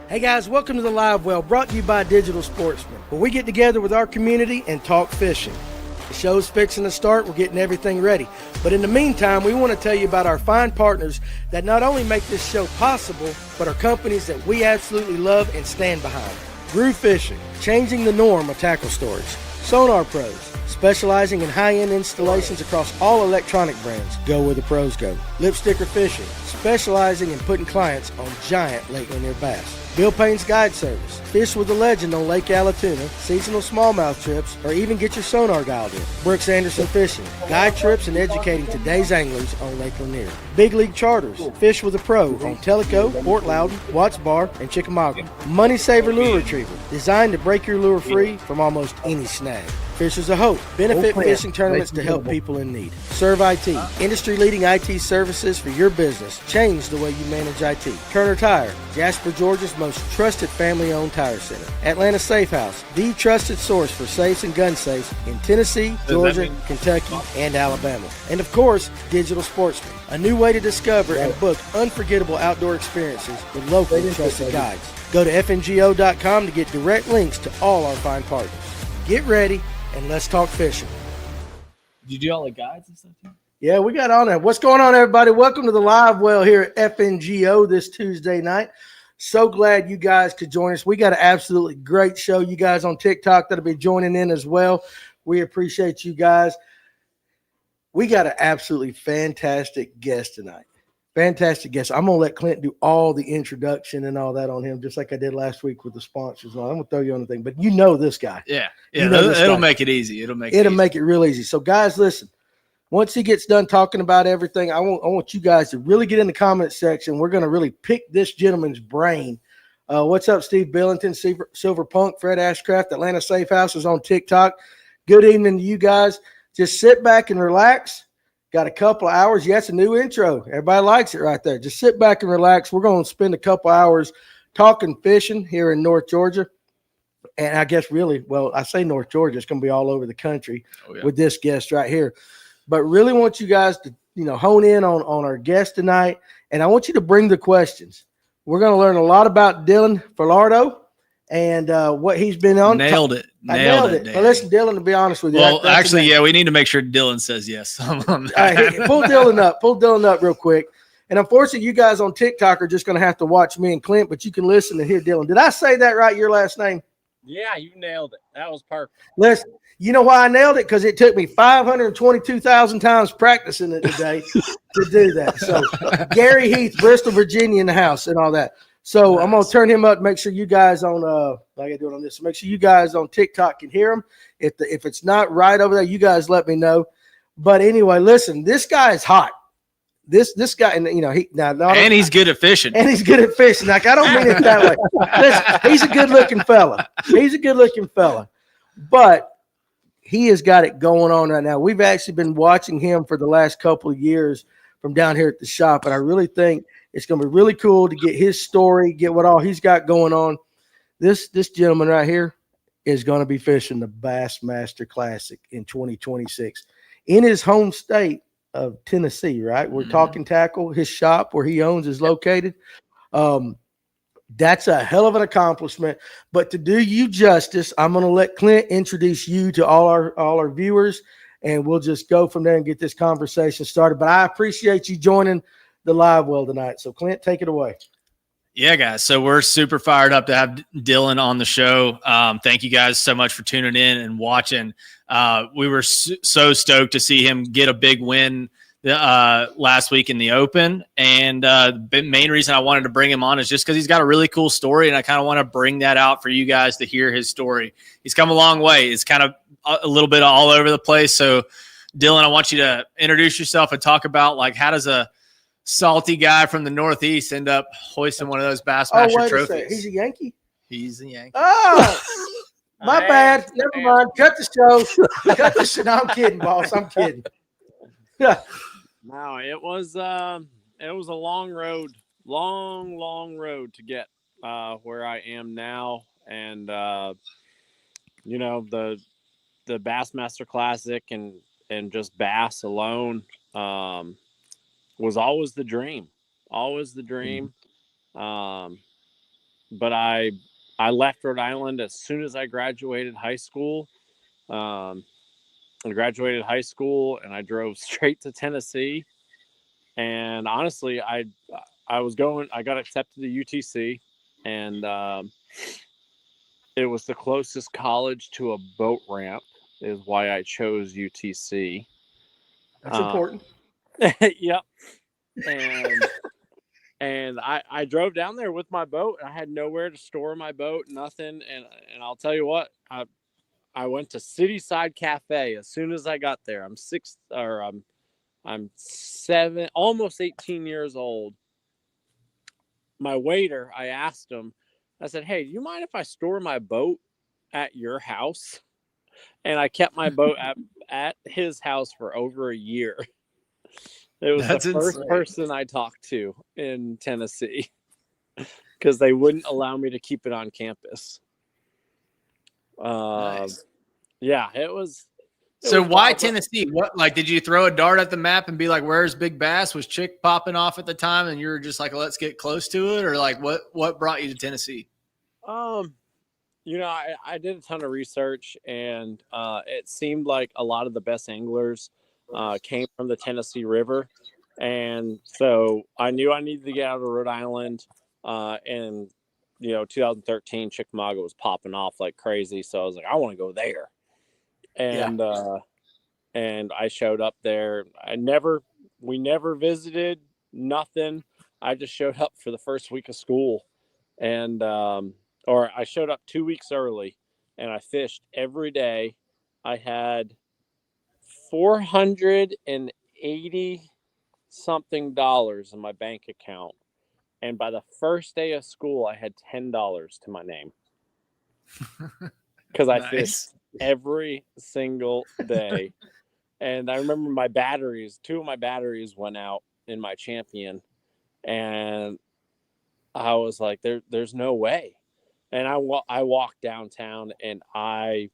Hey guys, welcome to the Live Well, brought to you by Digital Sportsman, where we get together with our community and talk fishing. The show's fixing to start, we're getting everything ready. But in the meantime, we want to tell you about our fine partners that not only make this show possible, but are companies that we absolutely love and stand behind. Groove Fishing, changing the norm of tackle storage. Sonar Pros, specializing in high-end installations across all electronic brands. Go where the pros go. Lipsticker Fishing, specializing in putting clients on giant Lake Lanier bass. Bill Payne's Guide Service, fish with a legend on Lake Allatoona, seasonal smallmouth trips, or even get your sonar dialed in. Brooks Anderson Fishing, guide trips and educating today's anglers on Lake Lanier. Big League Charters, fish with a pro on Tellico, Fort Loudon, Watts Bar, and Chickamauga. Money Saver Lure Retriever, designed to break your lure free from almost any snag. Fishers of Hope, benefit fishing tournaments to help people in need. Serve IT, industry-leading IT services for your business. Change the way you manage IT. Turner Tire, Jasper, Georgia's most trusted family-owned tire center. Atlanta Safe House, the trusted source for safes and gun safes in Tennessee, Georgia, Kentucky, and Alabama. And of course, Digital Sportsman, a new way to discover and book unforgettable outdoor experiences with local trusted guides. Go to fngo.com to get direct links to all our fine partners. Get ready, and let's talk fishing. Did you do all the guides and stuff too? Yeah, we got on there. What's going on, everybody? Welcome to the Live Well here at FNGO this Tuesday night. So glad you guys could join us. We got an absolutely great show. You guys on TikTok that'll be joining in as well. We appreciate you guys. We got an absolutely fantastic guest tonight. Fantastic guest. I'm going to let Clint do all the introduction and all that on him, just like I did last week with the sponsors. I'm going to throw you on the thing, but you know this guy. Yeah. You know it'll make it easy. It'll make it real easy. So, guys, listen. Once he gets done talking about everything, I want you guys to really get in the comment section. We're going to really pick this gentleman's brain. What's up, Steve Billington, Silver Punk, Fred Ashcraft, Atlanta Safe House is on TikTok. Good evening to you guys. Just sit back and relax. Got a couple of hours. Yeah, it's a new intro. Everybody likes it right there. Just sit back and relax. We're going to spend a couple hours talking fishing here in North Georgia. And I guess really, well, I say North Georgia, it's going to be all over the country with this guest right here. But really want you guys to, hone in on our guest tonight. And I want you to bring the questions. We're going to learn a lot about Dillon Falardeau and what he's been on. Nailed it. Nailed it. Well, listen, Dillon, to be honest with you. Well, actually, we need to make sure Dillon says yes. Pull Dillon up. Pull Dillon up real quick. And unfortunately, you guys on TikTok are just going to have to watch me and Clint, but you can listen and hear Dillon. Did I say that right, your last name? Yeah, you nailed it. That was perfect. Listen, you know why I nailed it? Because it took me 522,000 times practicing it today to do that. So, Gary Heath, Bristol, Virginia in the house and all that. So, nice. I'm going to turn him up, make sure you guys on I got to do it on this. Make sure you guys on TikTok can hear him. If it's not right over there, you guys let me know. But anyway, listen, this guy is hot. This guy, and he's good at fishing. And he's good at fishing. Like, I don't mean it that way. Listen, he's a good-looking fella. But he has got it going on right now. We've actually been watching him for the last couple of years from down here at the shop, and I really think it's going to be really cool to get his story, get what all he's got going on. This gentleman right here is going to be fishing the Bassmaster Classic in 2026 in his home state of Tennessee, right? We're Talkin Tackle, his shop where he owns is located. That's a hell of an accomplishment. But to do you justice, I'm going to let Clint introduce you to all our viewers, and we'll just go from there and get this conversation started. But I appreciate you joining the Live Well tonight. So, Clint, take it away. Yeah, guys. So we're super fired up to have Dillon on the show. Thank you guys so much for tuning in and watching. We were so stoked to see him get a big win last week in the Open. And the main reason I wanted to bring him on is just because he's got a really cool story, and I kind of want to bring that out for you guys to hear his story. He's come a long way. It's kind of a little bit all over the place. So, Dillon, I want you to introduce yourself and talk about, like, how does a salty guy from the Northeast end up hoisting one of those Bassmaster trophies? He's a Yankee? He's a Yankee. Oh, my bad. Never mind. Cut the show. Cut the show. No, I'm kidding, boss. I'm kidding. Yeah. No, it was a long road, long road to get where I am now. And, the Bassmaster Classic and just bass alone was always the dream. but I left Rhode Island as soon as I graduated high school. I graduated high school and I drove straight to Tennessee. And honestly, I got accepted to UTC, and it was the closest college to a boat ramp, is why I chose UTC. That's important. Yep. And I drove down there with my boat. I had nowhere to store my boat, nothing. And I'll tell you what, I went to Cityside Cafe as soon as I got there. I'm 7, almost 18 years old. My waiter, I asked him, I said, "Hey, do you mind if I store my boat at your house?" And I kept my boat at his house for over a year. It was That's the first insane. person I talked to in Tennessee because they wouldn't allow me to keep it on campus. Nice. Yeah, it was. So why wild. Tennessee? What, like, did you throw a dart at the map and be like, "Where's Big Bass"? Was Chick popping off at the time, and you were just like, "Let's get close to it," or like, what brought you to Tennessee? I did a ton of research, and it seemed like a lot of the best anglers came from the Tennessee River, and so I knew I needed to get out of Rhode Island. And 2013, Chickamauga was popping off like crazy, so I was like, I want to go there, and and I showed up there. We never visited, nothing. I just showed up for the first week of school, and or I showed up 2 weeks early, and I fished every day. I had $480 something in my bank account, and by the first day of school, I had $10 to my name because I fished every single day. And I remember two of my batteries went out in my champion, and I was like, there's no way. And I walked downtown and I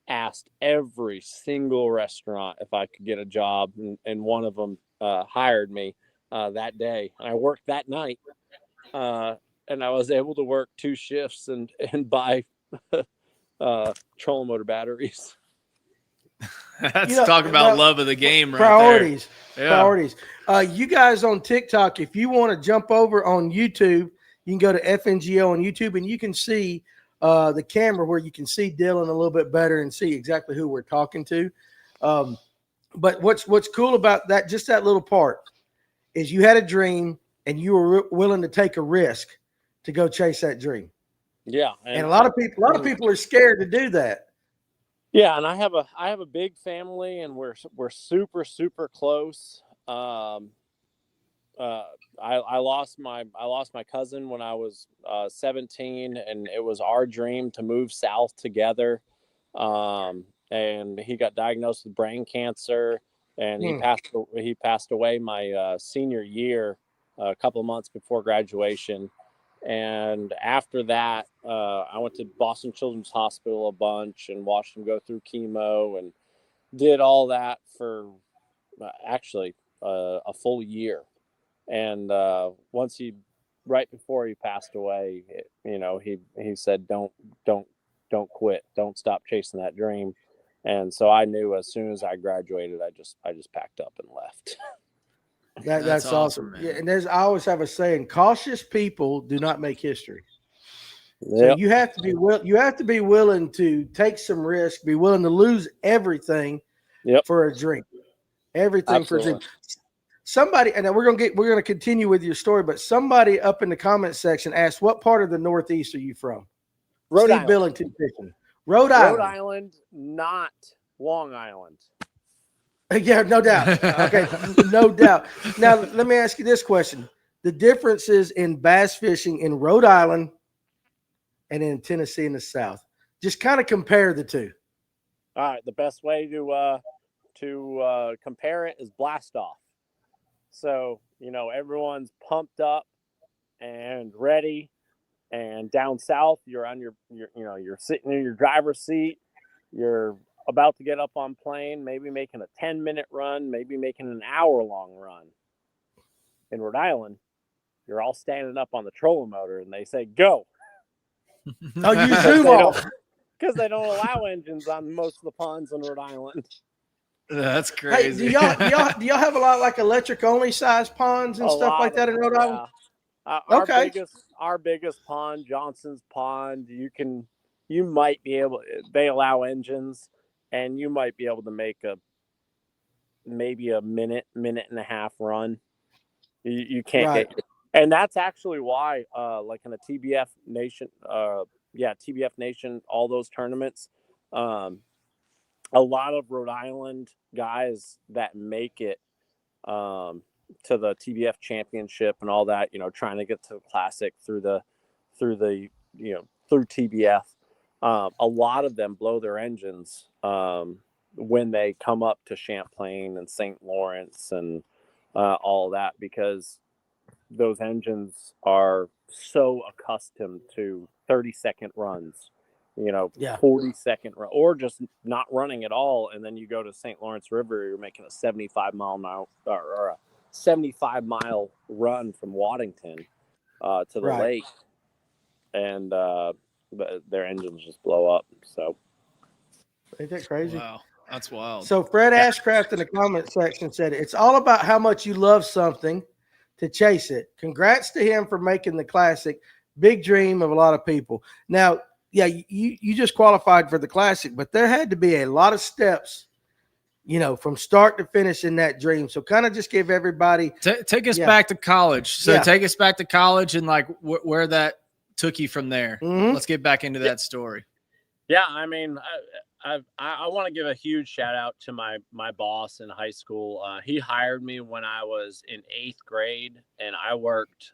asked every single restaurant if I could get a job, and one of them hired me that day. And I worked that night, and I was able to work 2 shifts and buy trolling motor batteries. That's talk about love of the game, right? Priorities. There. Priorities. You guys on TikTok, if you want to jump over on YouTube, you can go to FNGO on YouTube, and you can see the camera where you can see Dillon a little bit better and see exactly who we're talking to. But what's cool about that, just that little part, is you had a dream and you were willing to take a risk to go chase that dream. Yeah, and a lot of people are scared to do that. Yeah, and I have a big family, and we're super super close. I lost my cousin when I was 17, and it was our dream to move south together. And he got diagnosed with brain cancer, and he passed away my senior year, a couple of months before graduation. And after that, I went to Boston Children's Hospital a bunch and watched him go through chemo and did all that for actually a full year. And right before he passed away, he said, don't quit, don't stop chasing that dream. And so I knew as soon as I graduated, I just packed up and left. That's awesome. Yeah, and I always have a saying: cautious people do not make history. Yep. So you have to be willing to take some risk, be willing to lose everything for a dream. Everything Absolutely. For a dream. Somebody, and we're gonna continue with your story, but somebody up in the comment section asked, "What part of the Northeast are you from?" Rhode Steve Island. Billington fishing. Rhode Island. Rhode Island, not Long Island. Yeah, no doubt. Okay, no doubt. Now, let me ask you this question. The differences in bass fishing in Rhode Island and in Tennessee in the South. Just kind of compare the two. All right. The best way to compare it is blast off. So, everyone's pumped up and ready. And down south, you're on you're sitting in your driver's seat. You're about to get up on plane, maybe making a 10-minute run, maybe making an hour-long run. In Rhode Island, you're all standing up on the trolling motor, and they say, go. Oh, you zoom off. Because they don't allow engines on most of the ponds in Rhode Island. That's Hey, crazy. do y'all have a lot like electric only size ponds and A stuff like lot that of in them, Rhode Island? yeah. Okay. Our biggest pond, Johnson's Pond, you might be able. They allow engines, and you might be able to make maybe a minute and a half run. You can't Right. get, and that's actually why, like in a TBF Nation, TBF Nation, all those tournaments, a lot of Rhode Island guys that make it to the TBF championship and all that, trying to get to the classic through TBF. A lot of them blow their engines when they come up to Champlain and St. Lawrence and all that, because those engines are so accustomed to 30-second runs, Yeah. 40-second run, or just not running at all. And then you go to St. Lawrence River, you're making a 75-mile run from Waddington to the Right. lake, and their engines just blow up. So Ain't that crazy? Wow, that's wild. So Fred Ashcraft in the comment section said, it's all about how much you love something to chase it. Congrats to him for making the classic. Big dream of a lot of people. Now, yeah, you just qualified for the classic, but there had to be a lot of steps, from start to finish in that dream. So kind of just give everybody. Take us back to college. So take us back to college and like where that took you from there. Mm-hmm. Let's get back into that story. Yeah, I mean, I want to give a huge shout out to my boss in high school. He hired me when I was in 8th grade, and I worked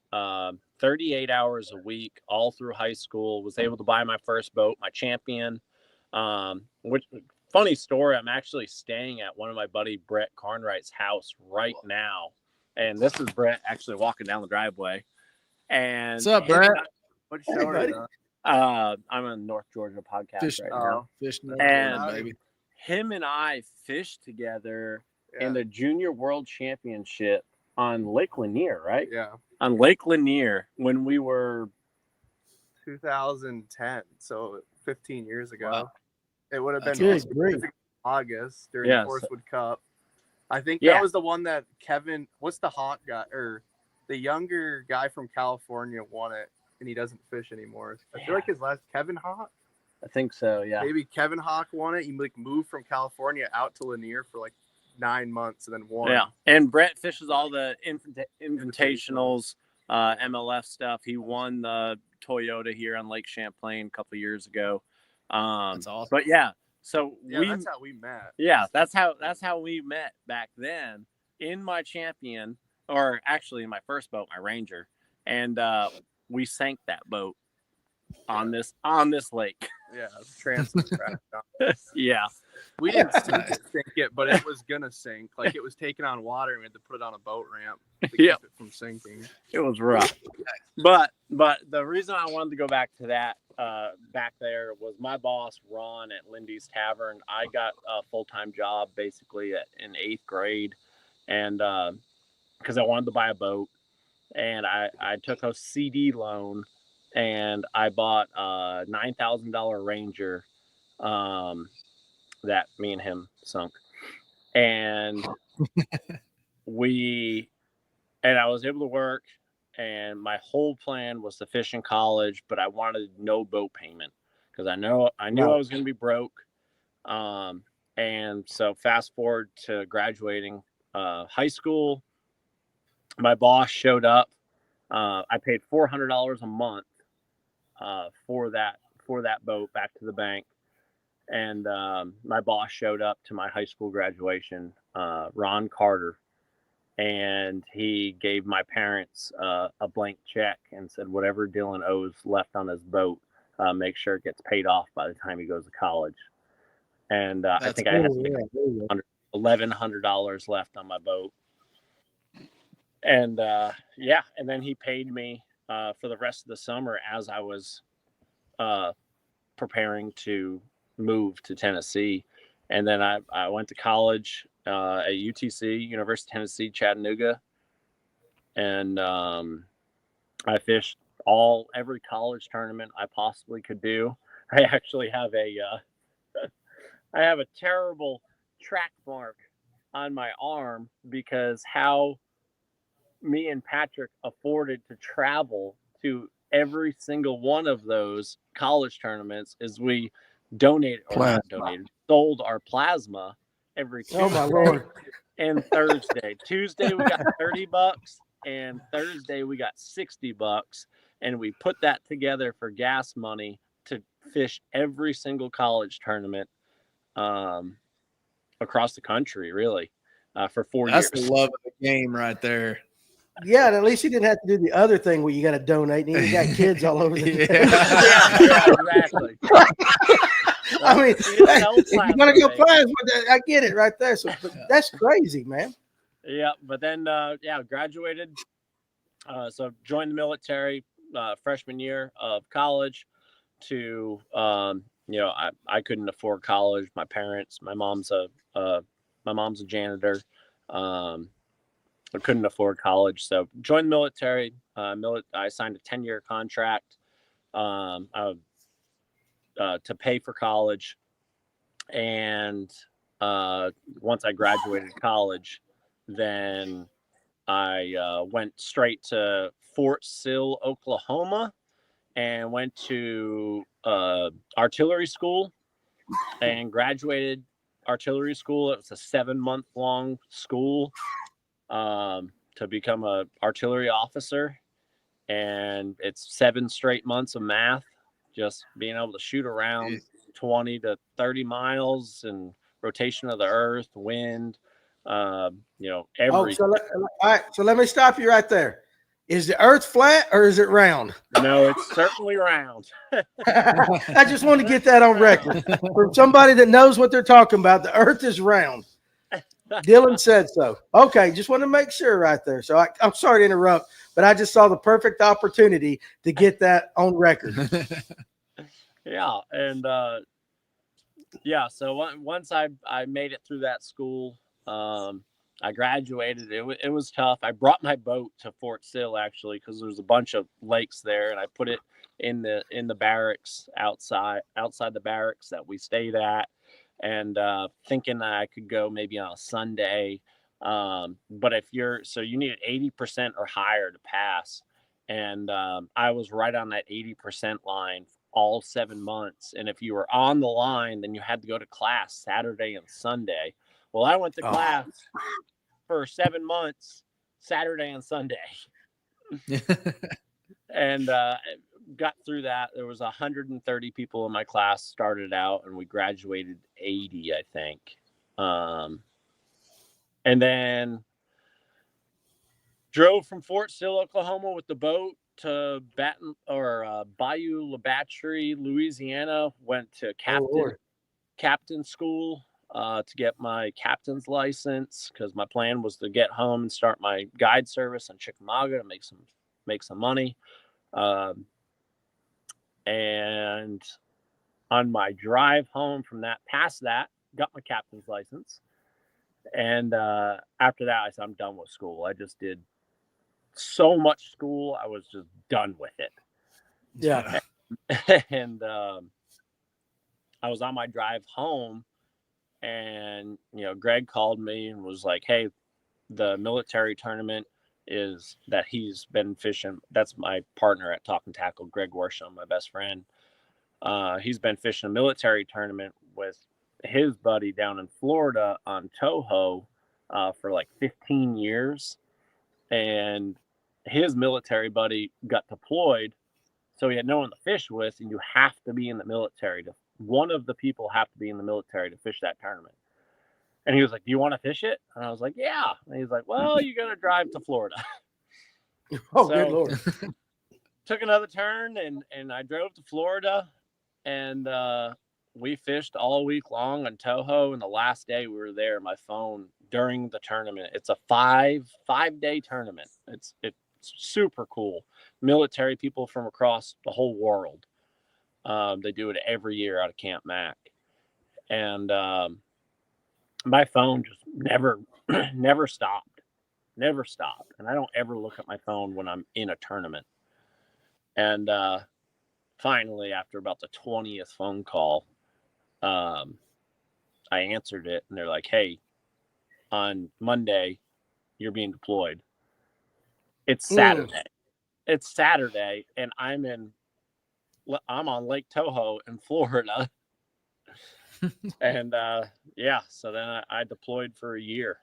38 hours a week all through high school. Was able to buy my first boat, my Champion. Which funny story, I'm actually staying at one of my buddy Brett Carnwright's house right now, and this is Brett actually walking down the driveway. And what's up, Brett? What show are you on? I'm on North Georgia podcast Fish, right now. Fish, And baby. Him and I fished together in the Junior World Championship on Lake Lanier, right? Yeah. On Lake Lanier when we were 2010, so 15 years ago. Wow. It would have been Great. August during the Horsewood Cup. I think that was the one that Kevin, what's the hot guy, or the younger guy from California won it, and he doesn't fish anymore. I feel like his last, Kevin Hawk? I think so, yeah. Maybe Kevin Hawk won it. He moved from California out to Lanier for 9 months and then won. Yeah, and Brett fishes all the invitationals, MLF stuff. He won the Toyota here on Lake Champlain a couple of years ago. That's awesome. But yeah, so that's how we met. Yeah, that's how we met back then in my Champion, or actually in my first boat, my Ranger, and we sank that boat on this lake. Yeah, transit crash. Yeah, we didn't sink it, but it was gonna sink. It was taking on water, and we had to put it on a boat ramp to keep it from sinking. It was rough. But the reason I wanted to go back to that back there was my boss Ron at Lindy's Tavern. I got a full-time job basically in 8th grade, and because I wanted to buy a boat, and I took a CD loan. And I bought a $9,000 Ranger that me and him sunk. And I was able to work, and my whole plan was to fish in college, but I wanted no boat payment because I knew I was going to be broke. And so fast forward to graduating high school, my boss showed up. I paid $400 a month for that boat back to the bank, and my boss showed up to my high school graduation, Ron Carter, and he gave my parents a blank check and said whatever Dillon owes left on his boat, make sure it gets paid off by the time he goes to college. And I think I had $1,100 left on my boat, and and then he paid me for the rest of the summer as I was preparing to move to Tennessee. And then I went to college at UTC, University of Tennessee, Chattanooga. And I fished every college tournament I possibly could do. I actually have I have a terrible track mark on my arm because how me and Patrick afforded to travel to every single one of those college tournaments is we sold our plasma every Tuesday Oh my Lord. and Thursday. Tuesday we got $30 and Thursday we got $60, and we put that together for gas money to fish every single college tournament across the country, really, for 4 years. That's the love of the game right there. Yeah, and at least you didn't have to do the other thing where you got to donate and you got kids all over the yeah, exactly. I mean, if you're going to go plasma, I get it right there. So that's crazy, man. Yeah, but then, graduated. So joined the military freshman year of college to, I couldn't afford college. My parents, my mom's a janitor. I couldn't afford college. So joined the military. I signed a 10-year contract to pay for college. And once I graduated college, then I went straight to Fort Sill, Oklahoma, and went to artillery school and graduated artillery school. It was a 7-month-long school to become a artillery officer. And it's 7 straight months of math, just being able to shoot around 20 to 30 miles and rotation of the earth, wind, every. All right. So let me stop you right there. Is the earth flat or is it round? No, it's certainly round. I just want to get that on record from somebody that knows what they're talking about. The earth is round. Dillon said so. Okay, just want to make sure right there. So I'm sorry to interrupt, but I just saw the perfect opportunity to get that on record. Yeah, and so once I made it through that school, I graduated. It was tough. I brought my boat to Fort Sill actually because there's a bunch of lakes there, and I put it in the barracks outside the barracks that we stayed at. And thinking that I could go maybe on a Sunday. But you need 80% or higher to pass. And I was right on that 80% line all 7 months. And if you were on the line, then you had to go to class Saturday and Sunday. Well, I went to class for 7 months, Saturday and Sunday. And got through that. There was 130 people in my class started out, and we graduated 80, I think. And then drove from Fort Sill, Oklahoma with the boat to Bayou La Battery, Louisiana. Went to captain school to get my captain's license because my plan was to get home and start my guide service in Chickamauga to make some money. And on my drive home from past that, got my captain's license. And after that, I said, I'm done with school. I just did so much school. I was just done with it. Yeah. And I was on my drive home, and, Greg called me and was like, hey, the military tournament is that he's been fishing. That's my partner at Talkin Tackle, Greg Worsham, my best friend. He's been fishing a military tournament with his buddy down in Florida on Toho for like 15 years. And his military buddy got deployed, so he had no one to fish with, and you have to be in the military one of the people have to be in the military to fish that tournament. And he was like, do you want to fish it? And I was like, yeah. And he's like, well, you got to drive to Florida. Good Lord. Took another turn, and I drove to Florida, and we fished all week long on Toho. And the last day we were there, my phone during the tournament, it's a five-day tournament. It's super cool. Military people from across the whole world. They do it every year out of Camp Mac. And my phone just never stopped. And I don't ever look at my phone when I'm in a tournament. And finally, after about the 20th phone call, I answered it, and they're like, "Hey, on Monday, you're being deployed. It's Saturday. It's Saturday, and I'm on Lake Toho in Florida." And so then I deployed for a year.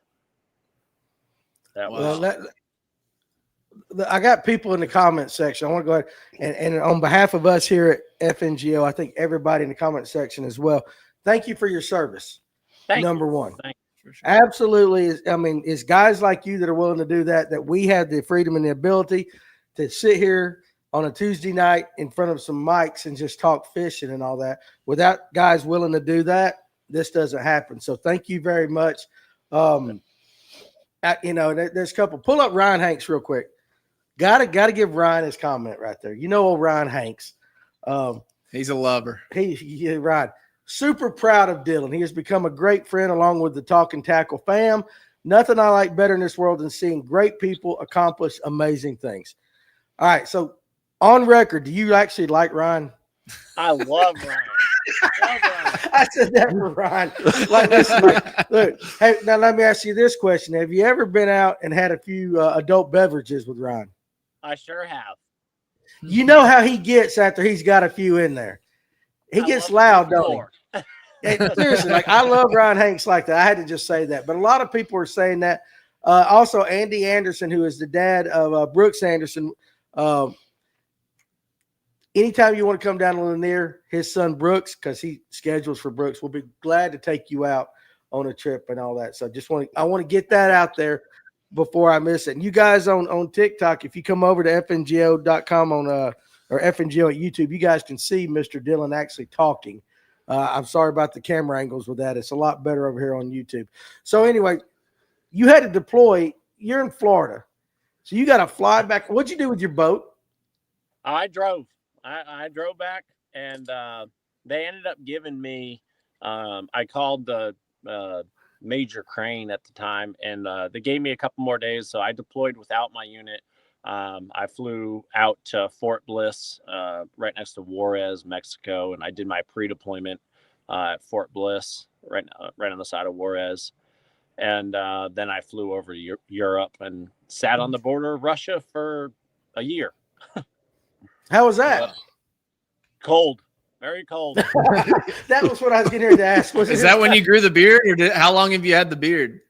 That was I got people in the comment section. I want to go ahead and on behalf of us here at FNGO, I think everybody in the comment section as well. Thank you for your service. Number one. Thank you. Sure. Absolutely. I mean, it's guys like you that are willing to do that we have the freedom and the ability to sit here on a Tuesday night in front of some mics and just talk fishing and all that. Without guys willing to do that, this doesn't happen. So thank you very much. There's a couple. Pull up Ryan Hanks real quick. Gotta give Ryan his comment right there. Old Ryan Hanks. He's a lover. Ryan. Super proud of Dillon. He has become a great friend along with the Talkin Tackle fam. Nothing I like better in this world than seeing great people accomplish amazing things. All right, so on record, do you actually like Ryan? I love Ryan. I said that for Ryan. Look, hey, now let me ask you this question. Have you ever been out and had a few adult beverages with Ryan? I sure have. You know how he gets after he's got a few in there. He gets loud, don't he? Hey, seriously, I love Ryan Hanks like that. I had to just say that. But a lot of people are saying that. Also, Andy Anderson, who is the dad of Brooks Anderson, anytime you want to come down to Lanier, his son Brooks, because he schedules for Brooks, will be glad to take you out on a trip and all that. So I want to get that out there before I miss it. And you guys on TikTok, if you come over to fngo.com or FNGO at YouTube, you guys can see Mr. Dillon actually talking. I'm sorry about the camera angles with that. It's a lot better over here on YouTube. So anyway, you had to deploy. You're in Florida. So you got to fly back. What'd you do with your boat? I drove. I drove back, and they ended up giving me I called the Major Crane at the time, and they gave me a couple more days, so I deployed without my unit. I flew out to Fort Bliss, right next to Juarez, Mexico, and I did my pre-deployment at Fort Bliss, right on the side of Juarez. And then I flew over to Europe and sat on the border of Russia for a year. How was that? Cold. Very cold. That was what I was getting ready to ask. Is that when you grew the beard, or how long have you had the beard?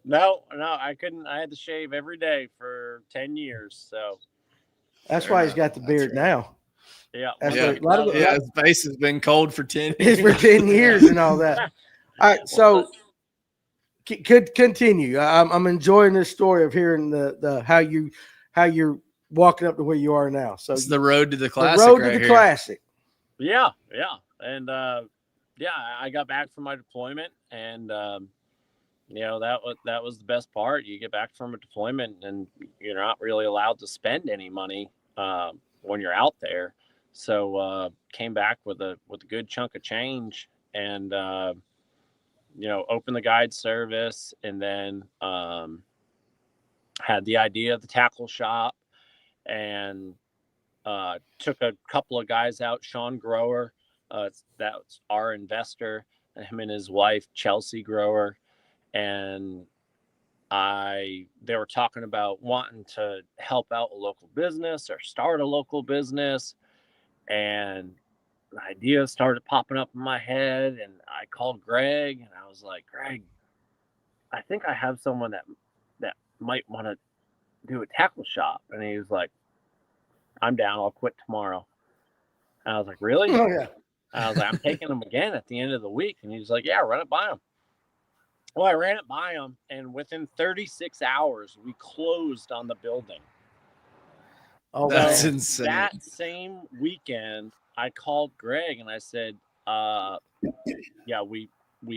No, I couldn't. I had to shave every day for 10 years. So that's why he's got the beard now. Yeah. His face has been cold for 10 years. For 10 years and all that. All right. So could continue. I'm enjoying this story of hearing the how you're walking up to where you are now. So it's the road to the classic. The road to the classic. Yeah. And I got back from my deployment, and that was the best part. You get back from a deployment and you're not really allowed to spend any money when you're out there. So came back with a good chunk of change, and opened the guide service, and then had the idea of the tackle shop, and took a couple of guys out. Sean Grower, that's our investor, him and his wife Chelsea Grower, and they were talking about wanting to help out a local business or start a local business, and the idea started popping up in my head, and I called Greg, and I was like, Greg, I think I have someone that might want to do a tackle shop. And he was like, I'm down. I'll quit tomorrow. And I was like, really? Oh, yeah. And I was like, I'm taking them again at the end of the week. And he was like, yeah, run it by him. Well, I ran it by him, and within 36 hours, we closed on the building. Oh, that's insane. That same weekend, I called Greg and I said, yeah, we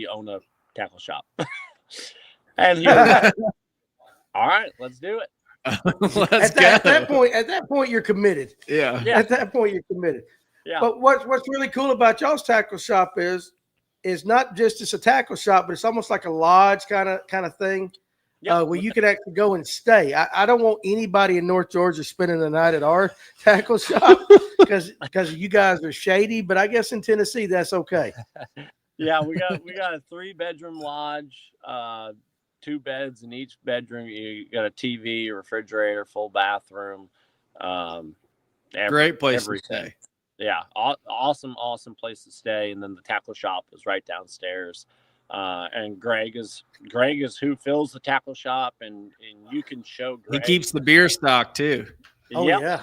own a tackle shop. And he was like, all right, let's do it. At that point, you're committed. Yeah. At that point, you're committed. Yeah. But what's really cool about y'all's tackle shop is not just it's a tackle shop, but it's almost like a lodge kind of thing. Yep. where you could actually go and stay. I don't want anybody in North Georgia spending the night at our tackle shop because you guys are shady. But I guess in Tennessee that's okay. Yeah, we got a 3-bedroom lodge, 2 beds in each bedroom. You got a TV, a refrigerator, full bathroom, Great place everything. to stay. Yeah, awesome place to stay. And then the tackle shop is right downstairs. And Greg is who fills the tackle shop, and you can show Greg. He keeps the beer stock too. Oh yeah,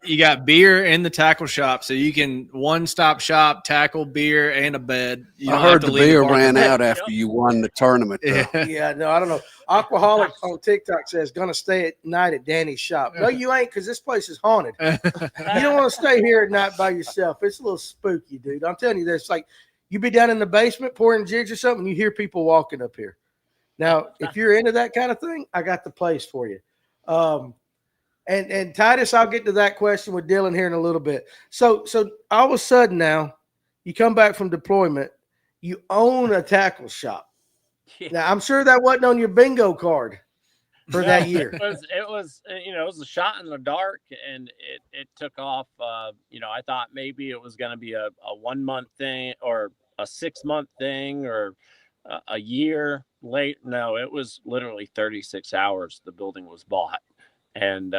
You got beer in the tackle shop, so you can one-stop shop, tackle, beer, and a bed. I heard the beer ran out after you won the tournament. Yeah, no, I don't know. Aquaholic on TikTok says gonna stay at night at Danny's shop. No, you ain't, because this place is haunted. You don't want to stay here at night by yourself. It's a little spooky, dude. I'm telling you, there's like you be down in the basement pouring jigs or something, you hear people walking up here. Now, if you're into that kind of thing, I got the place for you. And Titus, I'll get to that question with Dillon here in a little bit. So all of a sudden now, you come back from deployment, you own a tackle shop. Yeah. Now, I'm sure that wasn't on your bingo card for that year. It was a shot in the dark, and it took off. I thought maybe it was going to be a 1-month thing or a 6-month thing or a year late. No, it was literally 36 hours. The building was bought. And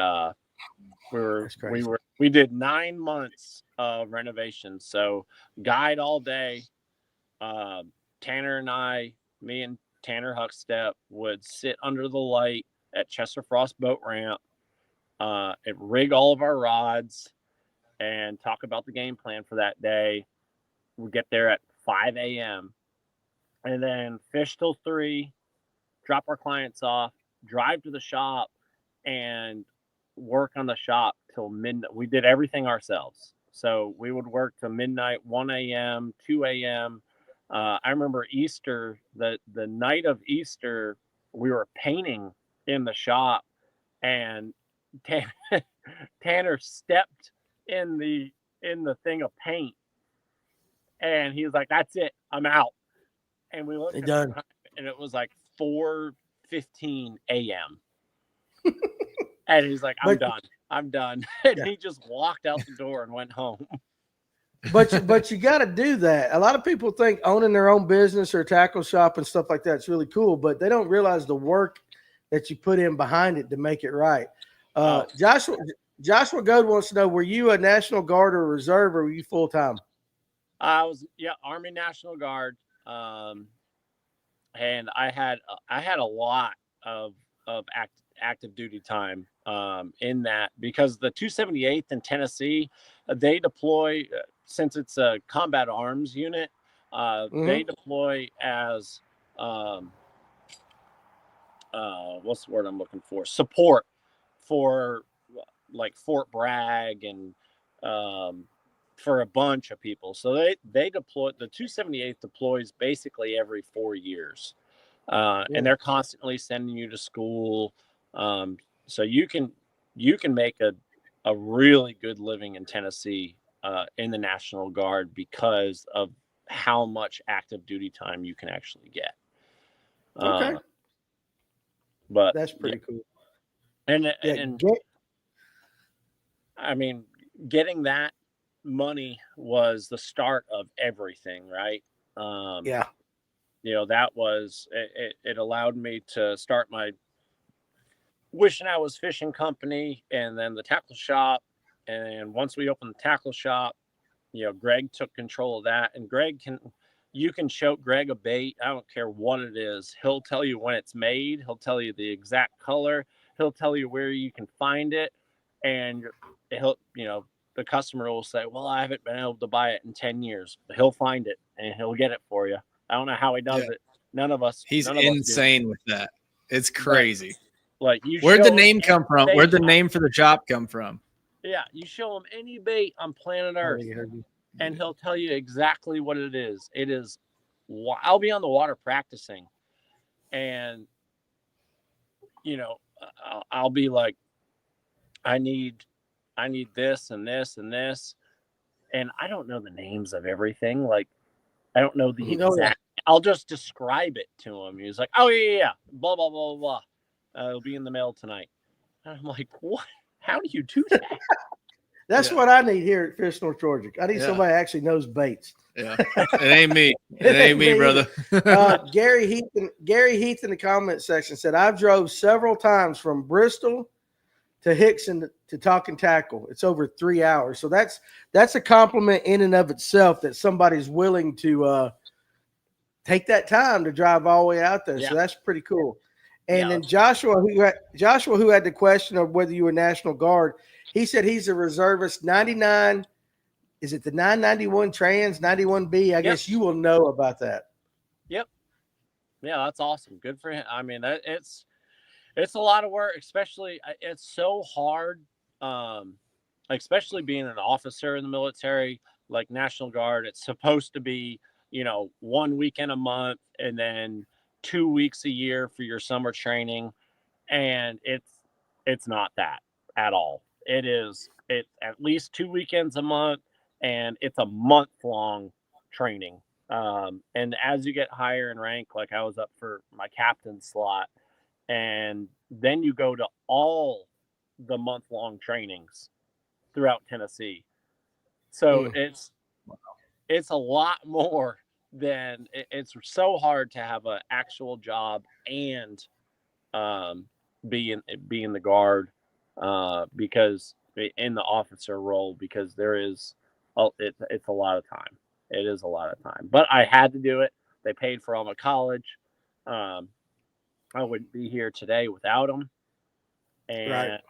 we did 9 months of renovation. So guide all day. Tanner and me and Tanner Huckstep would sit under the light at Chester Frost Boat Ramp, and rig all of our rods and talk about the game plan for that day. We get there at 5 a.m. and then fish till 3, drop our clients off, drive to the shop, and work on the shop till midnight. We did everything ourselves. So we would work till midnight, 1 a.m., 2 a.m. I remember Easter, the night of Easter, we were painting in the shop, and Tanner stepped in the thing of paint, and he was like, "That's it, I'm out." And we looked at the time, and it was like 4:15 a.m. And he's like, I'm done. And he just walked out the door and went home. But you got to do that. A lot of people think owning their own business or tackle shop and stuff like that is really cool, but they don't realize the work that you put in behind it to make it right. Joshua Goad wants to know, were you a National Guard or Reserve, or were you full-time? I was, Army National Guard. And I had a lot of active duty time in that, because the 278th in Tennessee, they deploy, since it's a combat arms unit, they deploy as what's the word I'm looking for? Support for like Fort Bragg and for a bunch of people. So they deploy, the 278th deploys basically every 4 years. And they're constantly sending you to school. So you can make a really good living in Tennessee in the National Guard because of how much active duty time you can actually get. Okay. But that's pretty cool. And I mean, getting that money was the start of everything, right? That was it allowed me to start my wishing I was fishing company, and then the tackle shop. And once we opened the tackle shop, Greg took control of that. And you can show Greg a bait. I don't care what it is. He'll tell you when it's made. He'll tell you the exact color. He'll tell you where you can find it. And the customer will say, well, I haven't been able to buy it in 10 years, but he'll find it and he'll get it for you. I don't know how he does it. None of us. He's insane with that. It's crazy. Like where'd the name come from? Where'd the name for the shop come from? Yeah, you show him any bait on planet Earth, and he'll tell you exactly what it is. It is. I'll be on the water practicing, and I'll be like, I need this and this and this, and I don't know the names of everything. Like, I don't know the exact. I'll just describe it to him. He's like, oh yeah, blah blah blah blah. It'll be in the mail tonight. And I'm like, what? How do you do that? That's what I need here at Fish North Georgia. I need somebody that actually knows baits. Yeah, it ain't me. It ain't me, brother. Gary Heath in the comment section said, I've drove several times from Bristol to Hickson to Talkin Tackle. It's over 3 hours. So that's a compliment in and of itself that somebody's willing to take that time to drive all the way out there. Yeah. So that's pretty cool. And then Joshua, who had the question of whether you were National Guard, he said he's a reservist 99. Is it the 991 Trans 91B? I guess you will know about that. Yep. Yeah, that's awesome. Good for him. I mean, it's a lot of work, especially it's so hard, especially being an officer in the military, like National Guard. It's supposed to be, 1 weekend a month and then 2 weeks a year for your summer training. And it's not that at all. It's at least 2 weekends a month, and it's a month-long training. And as you get higher in rank, like I was up for my captain slot, and then you go to all the month-long trainings throughout Tennessee. So it's a lot more than it's so hard to have an actual job and be in the Guard because in the officer role, because it's a lot of time. It is a lot of time, but I had to do it. They paid for all my college. I wouldn't be here today without them. And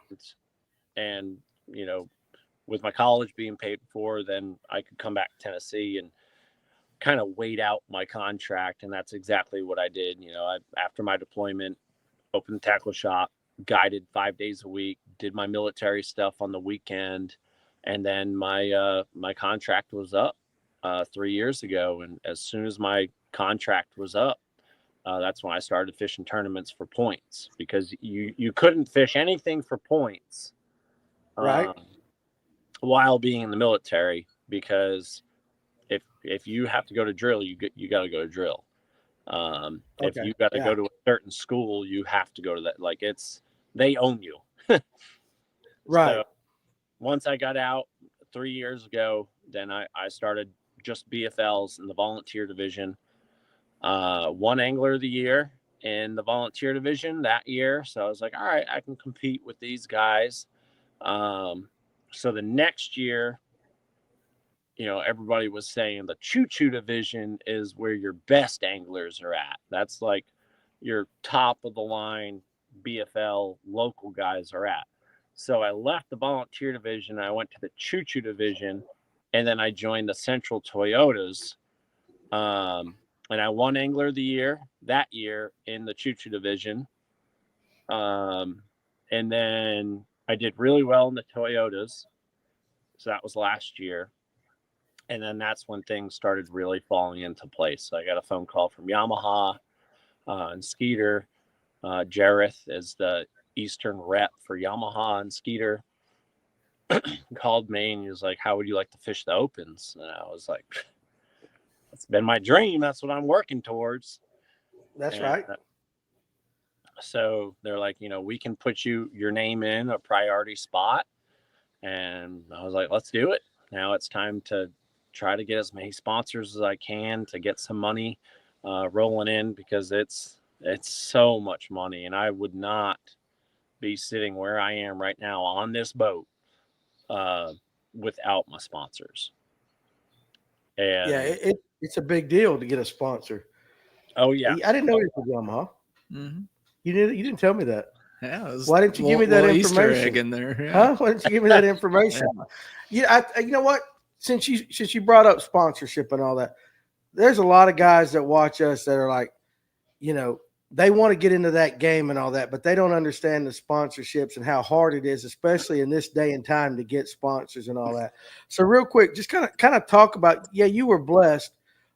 with my college being paid for, then I could come back to Tennessee and kind of wait out my contract. And that's exactly what I did. After my deployment, opened the tackle shop, guided 5 days a week, did my military stuff on the weekend. And then my contract was up 3 years ago. And as soon as my contract was up, that's when I started fishing tournaments for points, because you couldn't fish anything for points while being in the military, because if you have to go to drill, you got to go to drill. If you got to go to a certain school, you have to go to that. Like they own you. Right. So once I got out 3 years ago, then I started just BFLs in the volunteer division. Won Angler of the Year in the volunteer division that year. So I was like, all right, I can compete with these guys. So the next year, everybody was saying the choo-choo division is where your best anglers are at. That's like your top of the line BFL local guys are at. So I left the volunteer division. I went to the choo-choo division, and then I joined the Central Toyotas. And I won Angler of the Year that year in the choo-choo division. And then I did really well in the Toyotas. So that was last year. And then that's when things started really falling into place. So I got a phone call from Yamaha and Skeeter. Jareth is the Eastern rep for Yamaha and Skeeter. Called me and he was like, how would you like to fish the opens? And I was like, it's been my dream. That's what I'm working towards. That's right. So they're like, we can put your name in a priority spot. And I was like, let's do it. Now it's time to try to get as many sponsors as I can to get some money rolling in, because it's so much money. And I would not be sitting where I am right now on this boat without my sponsors. And it's a big deal to get a sponsor. Oh yeah, I didn't know it was Yamaha. Mm-hmm. You didn't tell me that. Yeah. Why didn't you give me that information? Easter egg in there. Yeah. Huh? Why didn't you give me that information? You know what? Since you brought up sponsorship and all that, there's a lot of guys that watch us that are like, they want to get into that game and all that, but they don't understand the sponsorships and how hard it is, especially in this day and time, to get sponsors and all that. So real quick, just kind of talk about, you were blessed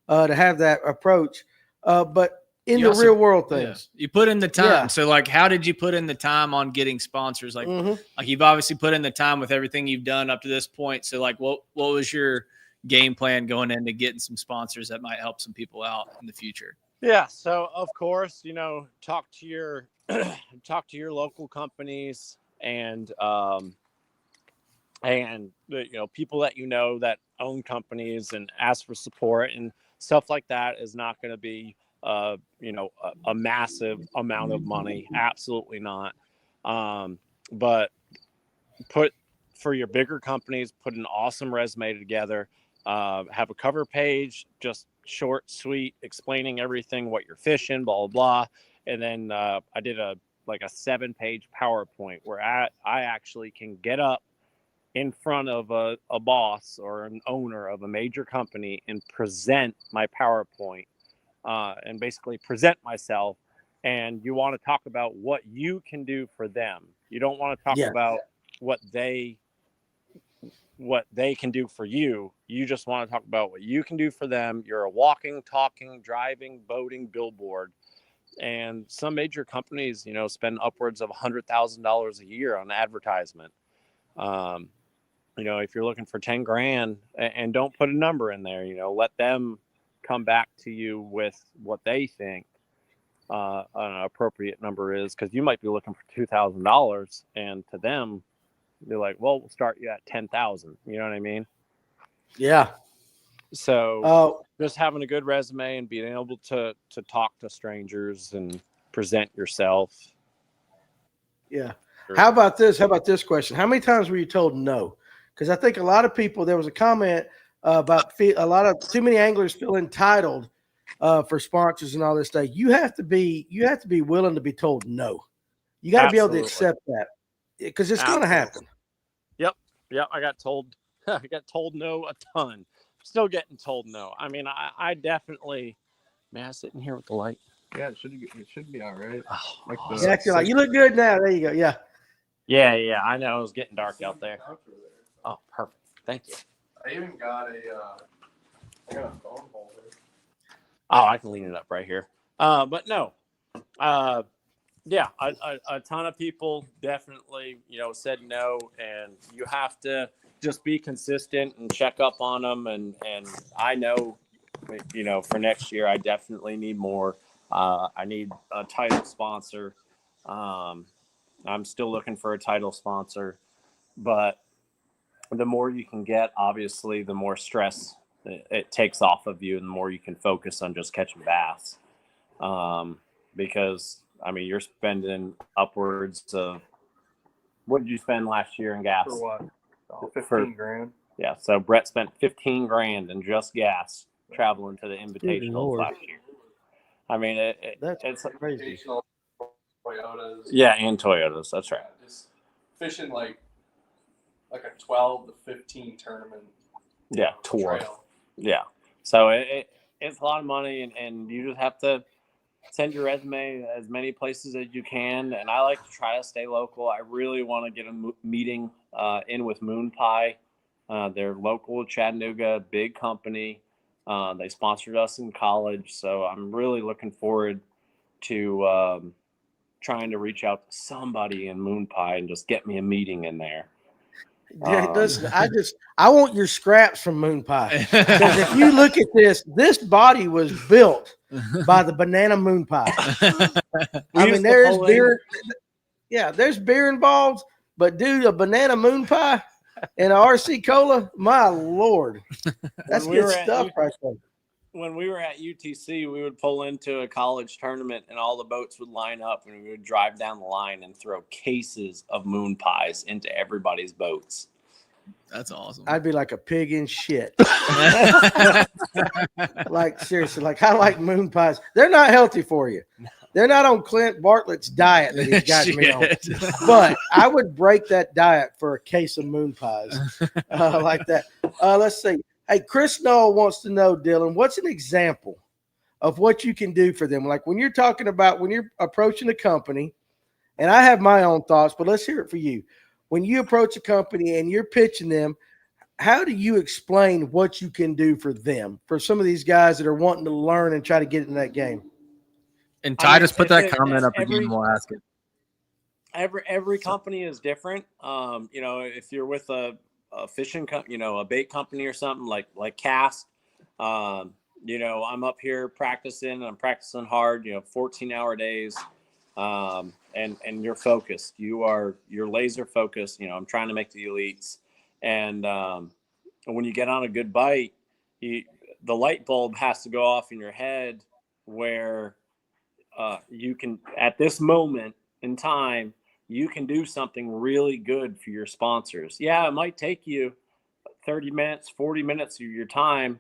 to have that approach, but in the real world things. You put in the time. Yeah. So like, how did you put in the time on getting sponsors? Like, like you've obviously put in the time with everything you've done up to this point. So like, what was your game plan going into getting some sponsors that might help some people out in the future? Yeah. So of course, talk to your talk to your local companies and people that that own companies, and ask for support and stuff like that. Is not going to be a massive amount of money. Absolutely not. But for your bigger companies, put an awesome resume together. Have a cover page, just short, sweet, explaining everything, what you're fishing, blah, blah, blah. And then I did a 7-page PowerPoint where I actually can get up in front of a boss or an owner of a major company and present my PowerPoint and basically present myself. And you want to talk about what you can do for them. You don't want to talk about what they can do for you. You just want to talk about what you can do for them. You're a walking, talking, driving, boating billboard. And some major companies, spend upwards of $100,000 a year on advertisement. If you're looking for 10 grand, and don't put a number in there, let them come back to you with what they think an appropriate number is, because you might be looking for $2,000, and to them, they're like, well, we'll start you at 10,000. You know what I mean? Yeah. So just having a good resume and being able to talk to strangers and present yourself. Yeah. How about this question? How many times were you told no? Because I think a lot of people, there was a comment about a lot of too many anglers feel entitled for sponsors and all this stuff. You have to be willing to be told no. You got to be able to accept that, because it's going to happen. Yep. I got told no a ton. Still getting told no. I mean, I definitely. May I sit in here with the light? Yeah, it should be all right. Like you look good now. There you go. Yeah. Yeah. I know it was getting dark out there. Oh, perfect. Thank you. I even got a phone holder. Oh, I can lean it up right here. But no. Yeah, a ton of people definitely, said no, and you have to just be consistent and check up on them. And I know, for next year, I definitely need more. I need a title sponsor. I'm still looking for a title sponsor, but the more you can get, obviously, the more stress it takes off of you, and the more you can focus on just catching bass. Because you're spending upwards of, what did you spend last year in gas? For what? Oh, 15 grand. Yeah. So Brett spent 15 grand in just gas traveling to the Invitational last year. It's crazy. Toyotas. Yeah. And Toyotas. That's right. Yeah, just fishing like a 12 to 15 tournament. Yeah. Tour. Trail. Yeah. So it's a lot of money, and you just have to send your resume as many places as you can. And I like to try to stay local. I really want to get a meeting in with Moon Pie. They're local, Chattanooga, big company. They sponsored us in college. So I'm really looking forward to trying to reach out to somebody in Moon Pie and just get me a meeting in there. Listen, I want your scraps from Moon Pie, because if you look at this body was built by the banana Moon Pie. There's beer. Yeah, there's beer involved, but dude, a banana Moon Pie and an RC Cola, my Lord, that's good stuff right there. When we were at UTC, we would pull into a college tournament, and all the boats would line up, and we would drive down the line and throw cases of Moon Pies into everybody's boats. That's awesome. I'd be like a pig in shit. Like, seriously, I like Moon Pies. They're not healthy for you. They're not on Clint Bartlett's diet that he's got me on. But I would break that diet for a case of Moon Pies like that. Let's see. Hey, Chris Knoll wants to know, Dillon, what's an example of what you can do for them? Like when you're talking about when you're approaching a company, and I have my own thoughts, but let's hear it for you. When you approach a company and you're pitching them, how do you explain what you can do for them, for some of these guys that are wanting to learn and try to get in that game? And Titus, put that comment up again. We'll ask it. Every company is different. If you're with a fishing company, a bait company or something like Cast, I'm up here practicing. I'm practicing hard, 14-hour days. and you're focused. You're laser focused. I'm trying to make the elites, and when you get on a good bite, the light bulb has to go off in your head where you can, at this moment in time, you can do something really good for your sponsors. Yeah, it might take you 30 minutes, 40 minutes of your time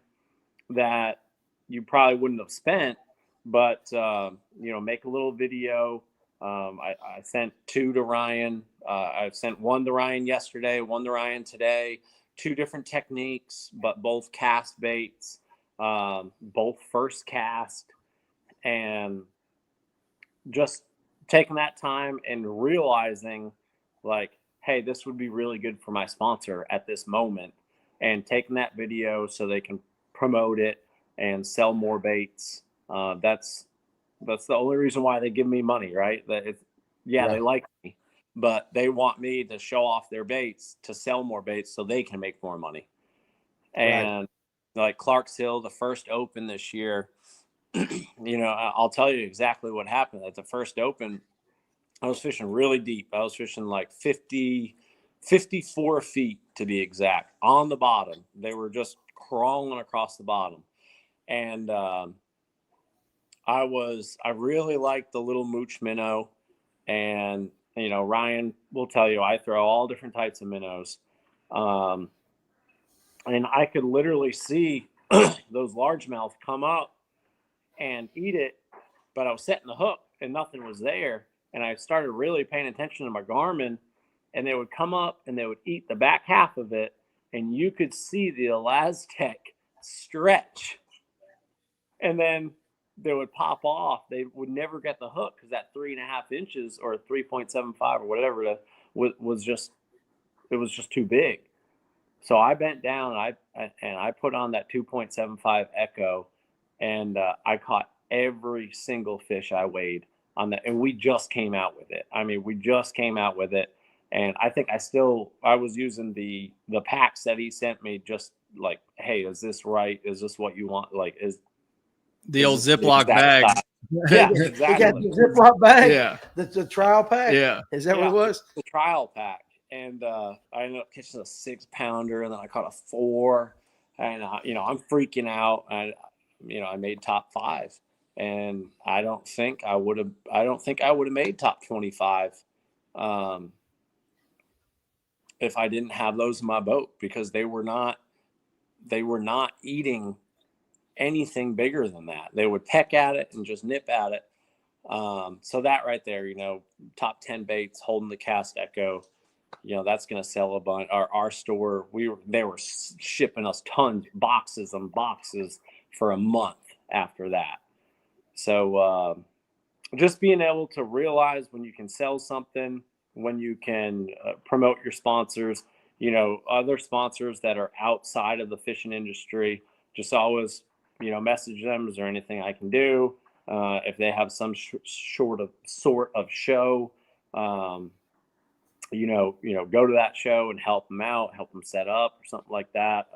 that you probably wouldn't have spent, but make a little video. I sent 2 to Ryan. I sent 1 to Ryan yesterday, 1 to Ryan today. 2 different techniques, but both cast baits, both first cast, and just taking that time and realizing, like, hey, this would be really good for my sponsor at this moment, and taking that video so they can promote it and sell more baits. That's the only reason why they give me money, right? They like me, but they want me to show off their baits to sell more baits so they can make more money. And like Clark's Hill, the first open this year, I'll tell you exactly what happened. At the first open, I was fishing really deep. I was fishing like 54 feet to be exact, on the bottom. They were just crawling across the bottom. And I really liked the little mooch minnow. And, Ryan will tell you, I throw all different types of minnows. And I could literally see those largemouth come up and eat it, but I was setting the hook and nothing was there. And I started really paying attention to my Garmin, and they would come up and they would eat the back half of it, and you could see the Elastec stretch, and then they would pop off. They would never get the hook because that 3.5 inches or 3.75 or whatever was just too big. So I bent down and I put on that 2.75 Echo, and I caught every single fish I weighed on that. And we just came out with it. And I think I was using the packs that he sent me, just like, hey, is this right? Is this what you want? Like, is the old Ziploc bag? Yeah, exactly. We got the Ziploc bag. Yeah. The trial pack. Yeah. Is that what it was? The trial pack. And I ended up catching a 6-pounder, and then I caught a 4, and I'm freaking out. I made top 5, and I don't think I would have made top 25 if I didn't have those in my boat, because they were not eating anything bigger than that. They would peck at it and just nip at it. So that right there, top 10 baits holding the Cast Echo. That's going to sell a bunch. Our store, they were shipping us tons, boxes and boxes for a month after that. So just being able to realize when you can sell something, when you can promote your sponsors, other sponsors that are outside of the fishing industry, just always, message them. Is there anything I can do? If they have some sort of show, go to that show and help them out, help them set up or something like that.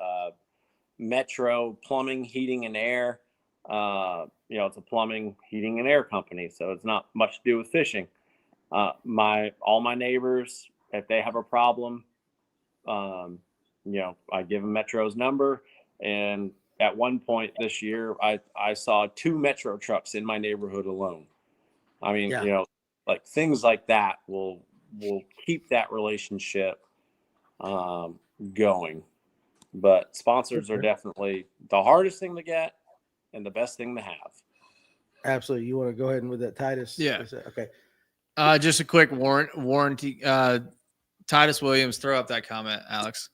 Metro Plumbing, Heating and Air, it's a plumbing, heating and air company, so it's not much to do with fishing. All my neighbors, if they have a problem, I give them Metro's number. And at one point this year, I saw 2 Metro trucks in my neighborhood alone. I mean, like things like that will keep that relationship going. But sponsors are definitely the hardest thing to get and the best thing to have. Absolutely. You want to go ahead and with that, Titus? Yeah. Okay. Just a quick warranty. Titus Williams, throw up that comment, Alex.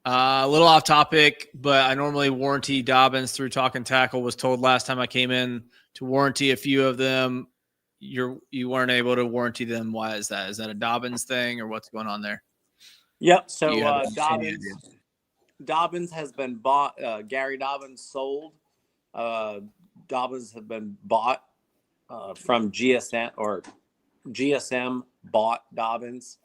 A little off topic, but I normally warranty Dobbins through Talkin Tackle. Was told last time I came in to warranty a few of them. You weren't able to warranty them. Why is that? Is that a Dobbins thing, or what's going on there? Yep. So Dobbins has been bought. Gary Dobbins sold. Dobbins have been bought from GSM, or GSM bought Dobbins.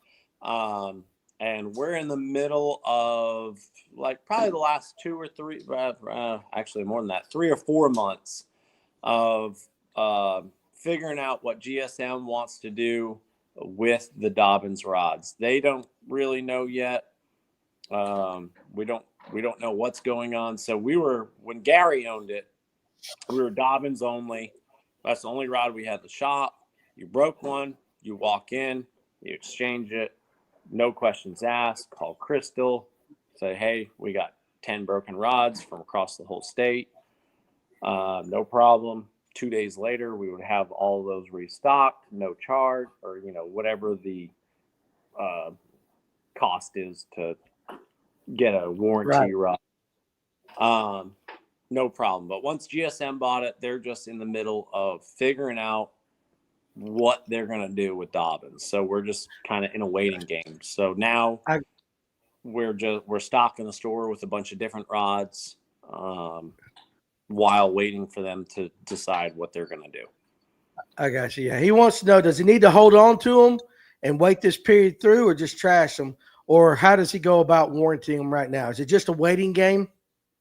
And we're in the middle of like probably the last 2 or 3, actually more than that, 3 or 4 months of figuring out what GSM wants to do with the Dobbins rods. They don't really know yet. We don't know what's going on. So when Gary owned it, we were Dobbins only. That's the only rod we had in the shop. You broke one, you walk in, you exchange it, no questions asked. Call Crystal, say, hey, we got 10 broken rods from across the whole state. No problem. 2 days later, we would have all of those restocked, no charge, or whatever the cost is to get a warranty rod. No problem. But once GSM bought it, they're just in the middle of figuring out what they're going to do with Dobbins. So we're just kind of in a waiting game. So now we're stocking the store with a bunch of different rods while waiting for them to decide what they're going to do. I got you. Yeah. He wants to know, does he need to hold on to them and wait this period through, or just trash them? Or how does he go about warranting them right now? Is it just a waiting game?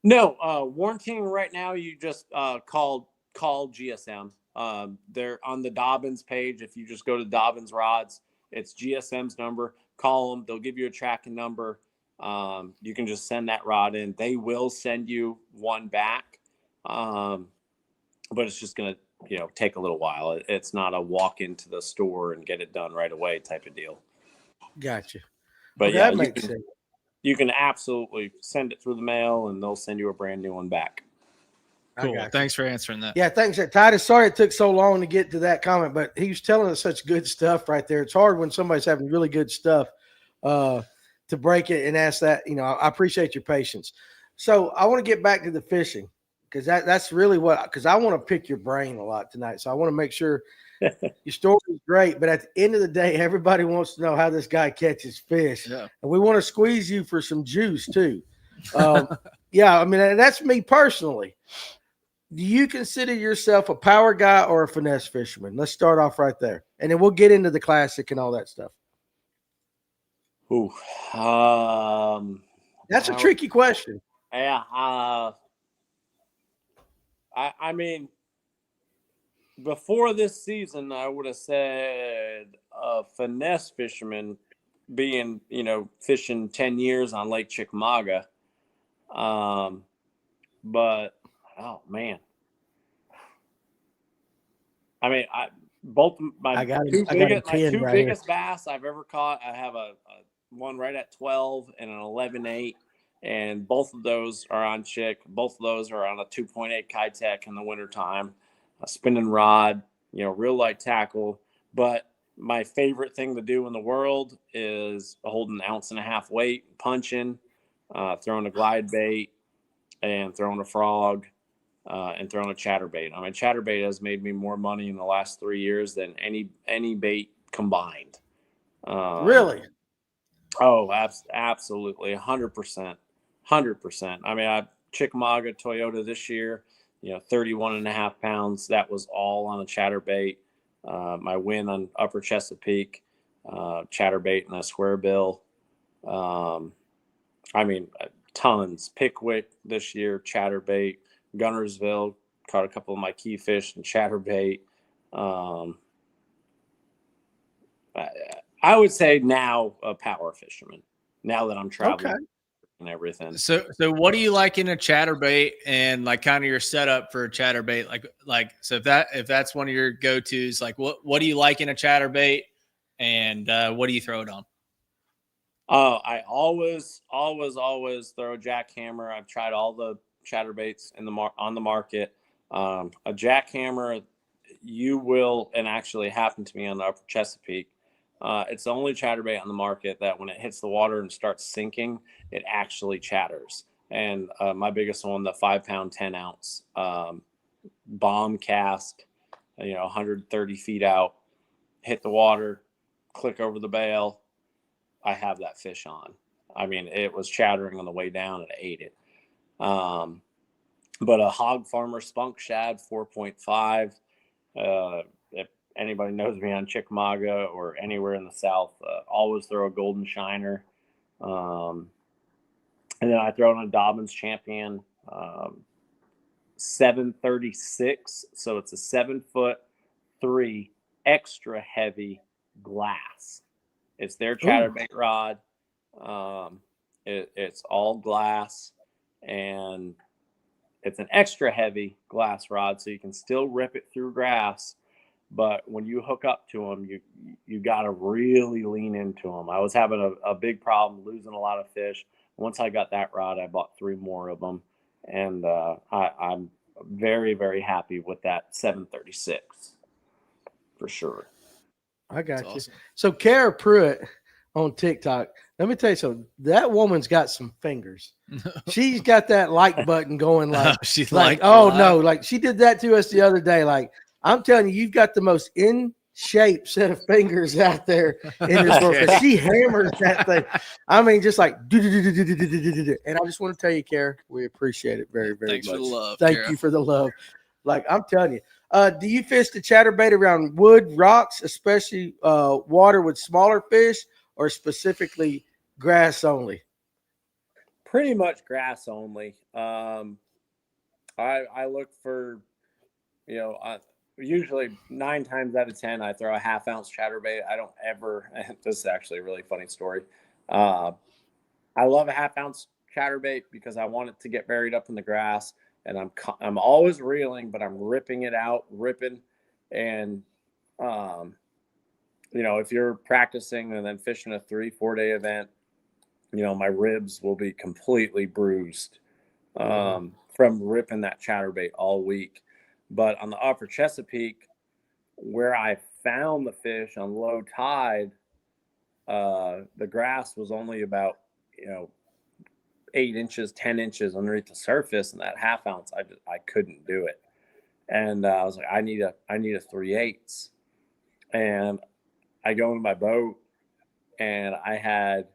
No, warranting right now, you just call GSM. They're on the Dobbins page. If you just go to Dobbins Rods, it's GSM's number. Call them. They'll give you a tracking number. You can just send that rod in. They will send you one back, but it's just going to take a little while. It's not a walk into the store and get it done right away type of deal. Gotcha. But that makes sense. You can absolutely send it through the mail, and they'll send you a brand new one back. Cool. Thanks for answering that. Yeah, thanks, Titus. Sorry it took so long to get to that comment, but he was telling us such good stuff right there. It's hard when somebody's having really good stuff to break it and ask that. I appreciate your patience. So I want to get back to the fishing, because that's really because I want to pick your brain a lot tonight. So I want to make sure your story is great, but at the end of the day, everybody wants to know how this guy catches fish. Yeah. And we want to squeeze you for some juice too. Yeah, I mean, and that's me personally. Do you consider yourself a power guy or a finesse fisherman? Let's start off right there, and then we'll get into the classic and all that stuff. Ooh, that's a tricky question. Yeah, I mean, before this season, I would have said a finesse fisherman, being, fishing 10 years on Lake Chickamauga. But, oh, man. I mean, my two biggest bass I've ever caught, I have a one right at 12 and an 11.8. And both of those are on Chick. Both of those are on a 2.8 Kitech in the wintertime. A spinning rod, real light tackle. But my favorite thing to do in the world is holding 1.5 ounce weight, punching, throwing a glide bait, and throwing a frog, and throwing a chatterbait. I mean, chatterbait has made me more money in the last 3 years than any bait combined. Really? Oh, absolutely, 100%. 100%. I mean, Chickamauga Toyota this year, 31.5 pounds. That was all on a chatterbait. My win on Upper Chesapeake, chatterbait and a square bill. I mean, tons. Pickwick this year, chatterbait. Gunnersville, caught a couple of my key fish and chatterbait. I would say now a power fisherman, now that I'm traveling. Okay. And everything. So what do you like in a chatterbait, and like kind of your setup for a chatterbait? Like so if that's one of your go-tos, like what do you like in a chatterbait, and what do you throw it on? I always throw a jackhammer. I've tried all the chatterbaits on the market. A jackhammer, you will, and actually happened to me on the Upper Chesapeake. It's the only chatterbait on the market that when it hits the water and starts sinking, it actually chatters. And my biggest one, the 5 pound, 10 ounce bomb cast, 130 feet out, hit the water, click over the bail. I have that fish on. I mean, it was chattering on the way down and I ate it. But a Hog Farmer Spunk Shad 4.5, if anybody knows me on Chickamauga or anywhere in the South, always throw a Golden Shiner. And then I throw in a Dobbins Champion 736. So it's a 7 foot 3 extra heavy glass. It's their chatterbait rod. It's all glass, and it's an extra heavy glass rod, so you can still rip it through grass. But when you hook up to them, you got to really lean into them. I was having a big problem losing a lot of fish. Once I got that rod, I bought 3 more of them, and I'm very, very happy with that 736 for sure. I got That's you. awesome. So Kara Pruitt on TikTok, let me tell you something. That woman's got some fingers. She's got that like button going like, She's like, like, oh no, like she did that to us the other day. Like, I'm telling you, you've got the most in shape set of fingers out there in this world. 'Cause she hammers that thing. I mean, just like, and I just want to tell you, Kara, we appreciate it very, very Thanks much. for the love, Thank Kara. you for the love. Like, I'm telling you, do you fish the chatterbait around wood, rocks, especially water with smaller fish, or specifically grass only? Pretty much grass only. I look for, usually 9 times out of 10, I throw a 1/2 ounce chatterbait. I don't ever, this is actually a really funny story. I love a 1/2 ounce chatterbait because I want it to get buried up in the grass, and I'm always reeling, but I'm ripping it out, and, if you're practicing and then fishing a 3-4 day event, my ribs will be completely bruised from ripping that chatterbait all week. But on the upper Chesapeake, where I found the fish on low tide, the grass was only about 8 inches, 10 inches underneath the surface, and that 1/2 ounce, I couldn't do it. And I was like, I need a 3/8, and I go in my boat, and I had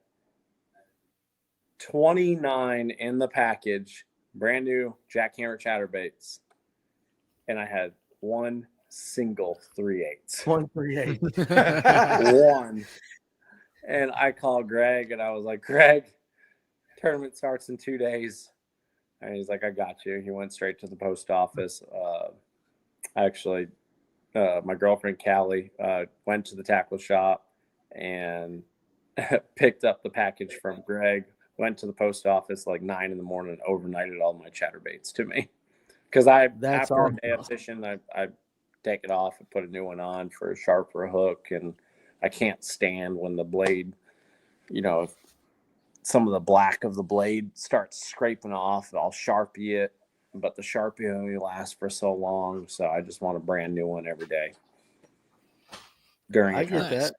29 in the package, brand new jackhammer chatterbaits, and I had 1 single 3/8. 1 3/8. One. And I called Greg, and I was like, Greg, tournament starts in 2 days. And he's like, I got you. He went straight to the post office. Actually, my girlfriend, Callie, went to the tackle shop and picked up the package from Greg, went to the post office like 9 in the morning, overnighted all my chatterbaits to me. Because after awesome. a day of fishing, I take it off and put a new one on for a sharper hook. And I can't stand when the blade, if some of the black of the blade starts scraping off, I'll Sharpie it. But the Sharpie only lasts for so long. So I just want a brand new one every day. I get that.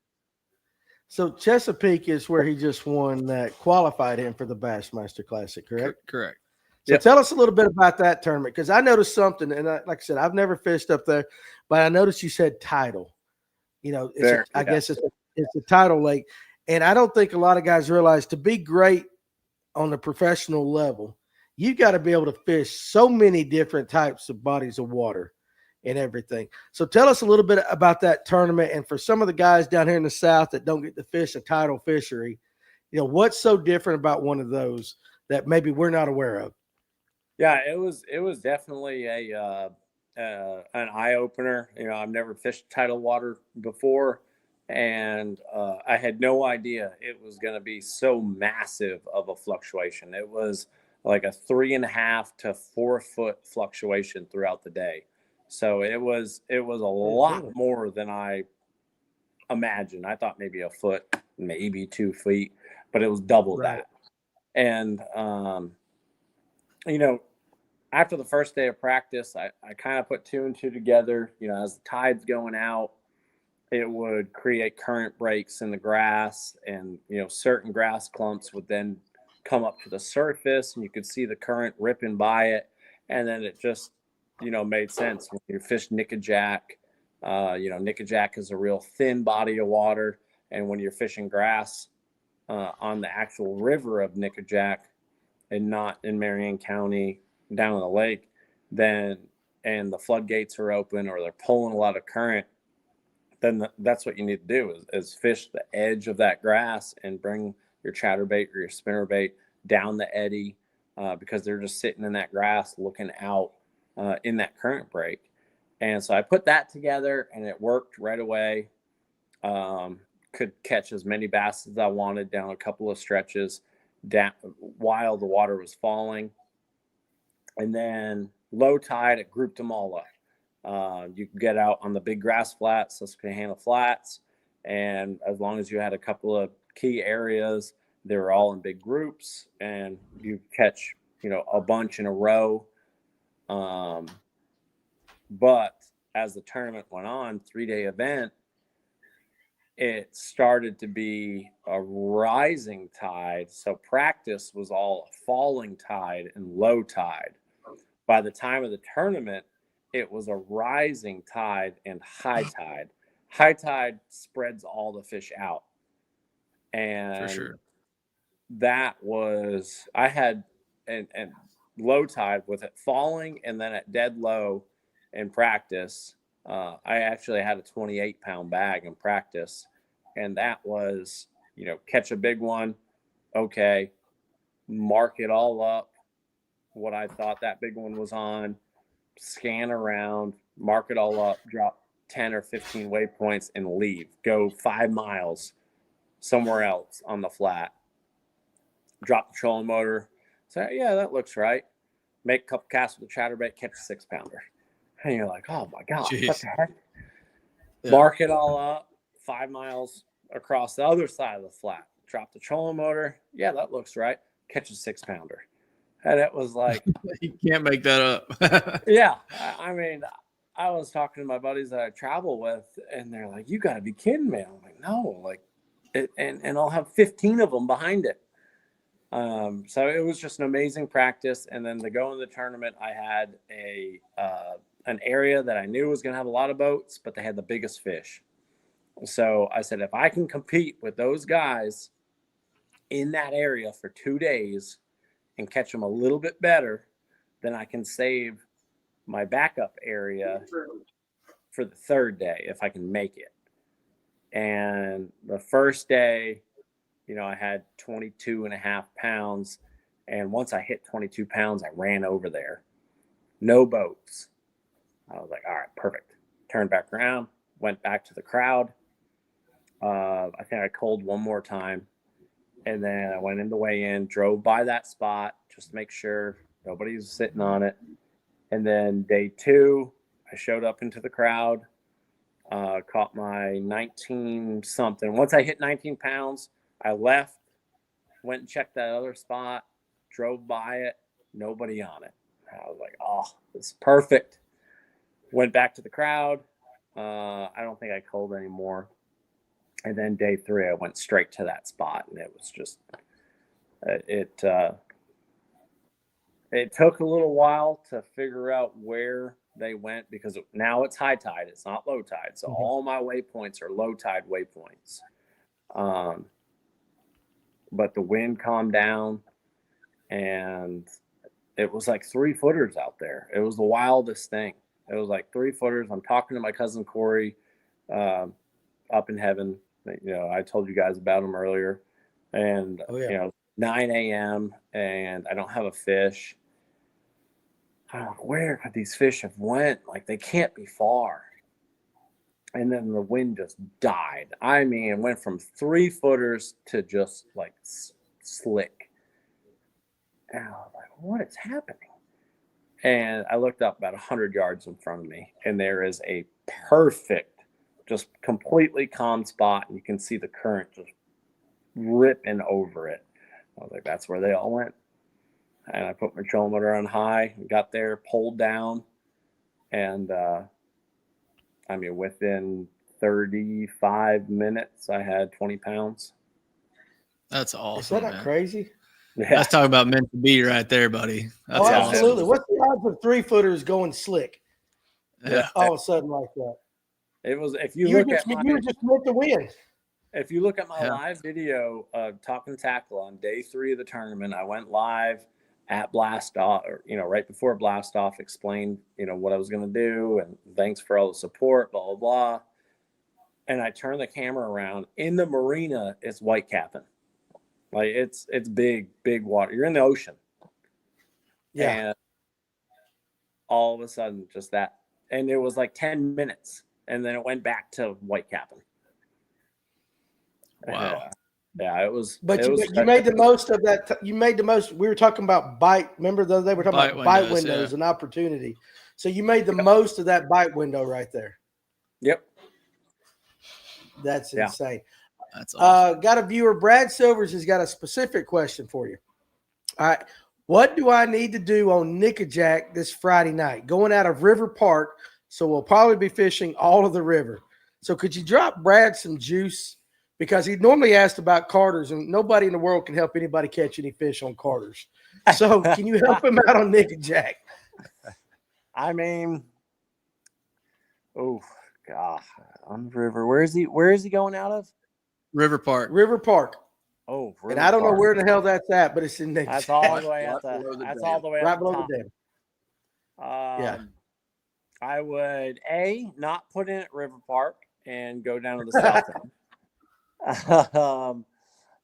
So Chesapeake is where he just won that qualified him for the Bassmaster Classic, correct? Correct. So tell us a little bit about that tournament, because I noticed something, and like I said, I've never fished up there, but I noticed you said tidal. I guess it's a tidal lake, and I don't think a lot of guys realize to be great on the professional level, you've got to be able to fish so many different types of bodies of water and everything. So tell us a little bit about that tournament, and for some of the guys down here in the South that don't get to fish a tidal fishery, what's so different about one of those that maybe we're not aware of? Yeah, it was definitely an eye opener. I've never fished tidal water before, and I had no idea it was going to be so massive of a fluctuation. It was like a 3.5 to 4 foot fluctuation throughout the day. So it was a lot more than I imagined. I thought maybe a foot, maybe 2 feet, but it was double that. And after the first day of practice, I kind of put 2 and 2 together. As the tide's going out, it would create current breaks in the grass, and certain grass clumps would then come up to the surface, and you could see the current ripping by it. And then it just made sense when you fish nickajack. Nickajack is a real thin body of water, and when you're fishing grass on the actual river of Nickajack and not in Marion County down in the lake, and the floodgates are open or they're pulling a lot of current, then that's what you need to do is fish the edge of that grass and bring your chatterbait or your spinnerbait down the eddy because they're just sitting in that grass looking out in that current break. And so I put that together, and it worked right away. Could catch as many bass as I wanted down a couple of stretches down while the water was falling. And then low tide, it grouped them all up. You could get out on the big grass flats, Susquehanna Flats, and as long as you had a couple of key areas, they were all in big groups, and you catch, a bunch in a row. But as the tournament went on, 3-day event, it started to be a rising tide. So practice was all a falling tide and low tide. By the time of the tournament, it was a rising tide and high tide. High tide spreads all the fish out. And for sure, that was, I had, and low tide with it falling, and then at dead low in practice, I actually had a 28-pound bag in practice, and that was, catch a big one, okay, mark it all up, what I thought that big one was on, scan around, mark it all up, drop 10 or 15 waypoints, and leave. Go 5 miles somewhere else on the flat. Drop the trolling motor. Say, yeah, that looks right. Make a couple casts with a chatterbait, catch a 6-pounder. And you're like, oh my gosh, what the heck? Yeah. Mark it all up, 5 miles across the other side of the flat. Drop the trolling motor. Yeah, that looks right. Catch a 6-pounder. And it was like, you can't make that up. Yeah. I mean, I was talking to my buddies that I travel with, and they're like, you got to be kidding me. I'm like, no, and I'll have 15 of them behind it. So it was just an amazing practice. And then to go in the tournament, I had an area that I knew was going to have a lot of boats, but they had the biggest fish. So I said, if I can compete with those guys in that area for 2 days and catch them a little bit better, then I can save my backup area for the 3rd day if I can make it. And the first day, I had 22.5 pounds. And once I hit 22 pounds, I ran over there. No boats. I was like, all right, perfect. Turned back around, went back to the crowd. I think I culled one more time. And then I went in the weigh-in, drove by that spot just to make sure nobody was sitting on it. And then day 2, I showed up into the crowd, caught my 19-something. Once I hit 19 pounds, I left, went and checked that other spot, drove by it, nobody on it. I was like, oh, this is perfect. Went back to the crowd. I don't think I culled anymore. And then day 3, I went straight to that spot, and it was just it took a little while to figure out where they went, because now it's high tide, it's not low tide. So all my waypoints are low tide waypoints. But the wind calmed down, and it was like 3-footers out there. It was the wildest thing. It was like 3-footers. I'm talking to my cousin Corey up in heaven. I told you guys about him earlier. And, 9 a.m. and I don't have a fish. I'm like, where could these fish have went? Like, they can't be far. And then the wind just died. I mean, it went from 3-footers to just like slick. And I was like, what is happening? And I looked up about 100 yards in front of me, and there is a perfect, just completely calm spot. And you can see the current just ripping over it. I was like, that's where they all went. And I put my trolling motor on high, got there, pulled down, and within 35 minutes, I had 20 pounds. That's awesome. Is that not crazy? Yeah. That's talking about meant to be right there, buddy. That's absolutely. Awesome. What's the odds of 3-footers going slick? Yeah. All of a sudden like that. It was, if you were just meant to win. If you look at my live video of Talkin Tackle on day 3 of the tournament, I went live at blast off, right before blast off, explained, what I was going to do, and thanks for all the support, blah, blah, blah. And I turned the camera around. In the marina, it's white capping. Like, it's big, big water. You're in the ocean. Yeah. And all of a sudden, just that. and it was like 10 minutes, and then it went back to white capping. Wow. Yeah, it was. But it you made the most of that. You made the most. We were talking about bite. Remember, they were talking about bite windows and opportunity. So you made the most of that bite window right there. Yep. That's insane. That's awesome. Got a viewer, Brad Silvers, has got a specific question for you. All right. What do I need to do on Nickajack this Friday night? Going out of River Park, so we'll probably be fishing all of the river. So could you drop Brad some juice? Because he normally asked about Carters, and nobody in the world can help anybody catch any fish on Carters. So can you help him out on Nickajack? I mean, oh God, on the river. Where is he going out of? River Park. River Park. Oh, and I don't know where the hell that's at, but it's in Nickajack. That's all the way at the. That's all the way right up below the the top. dam. Yeah. I would not put in at River Park and go down to the south end.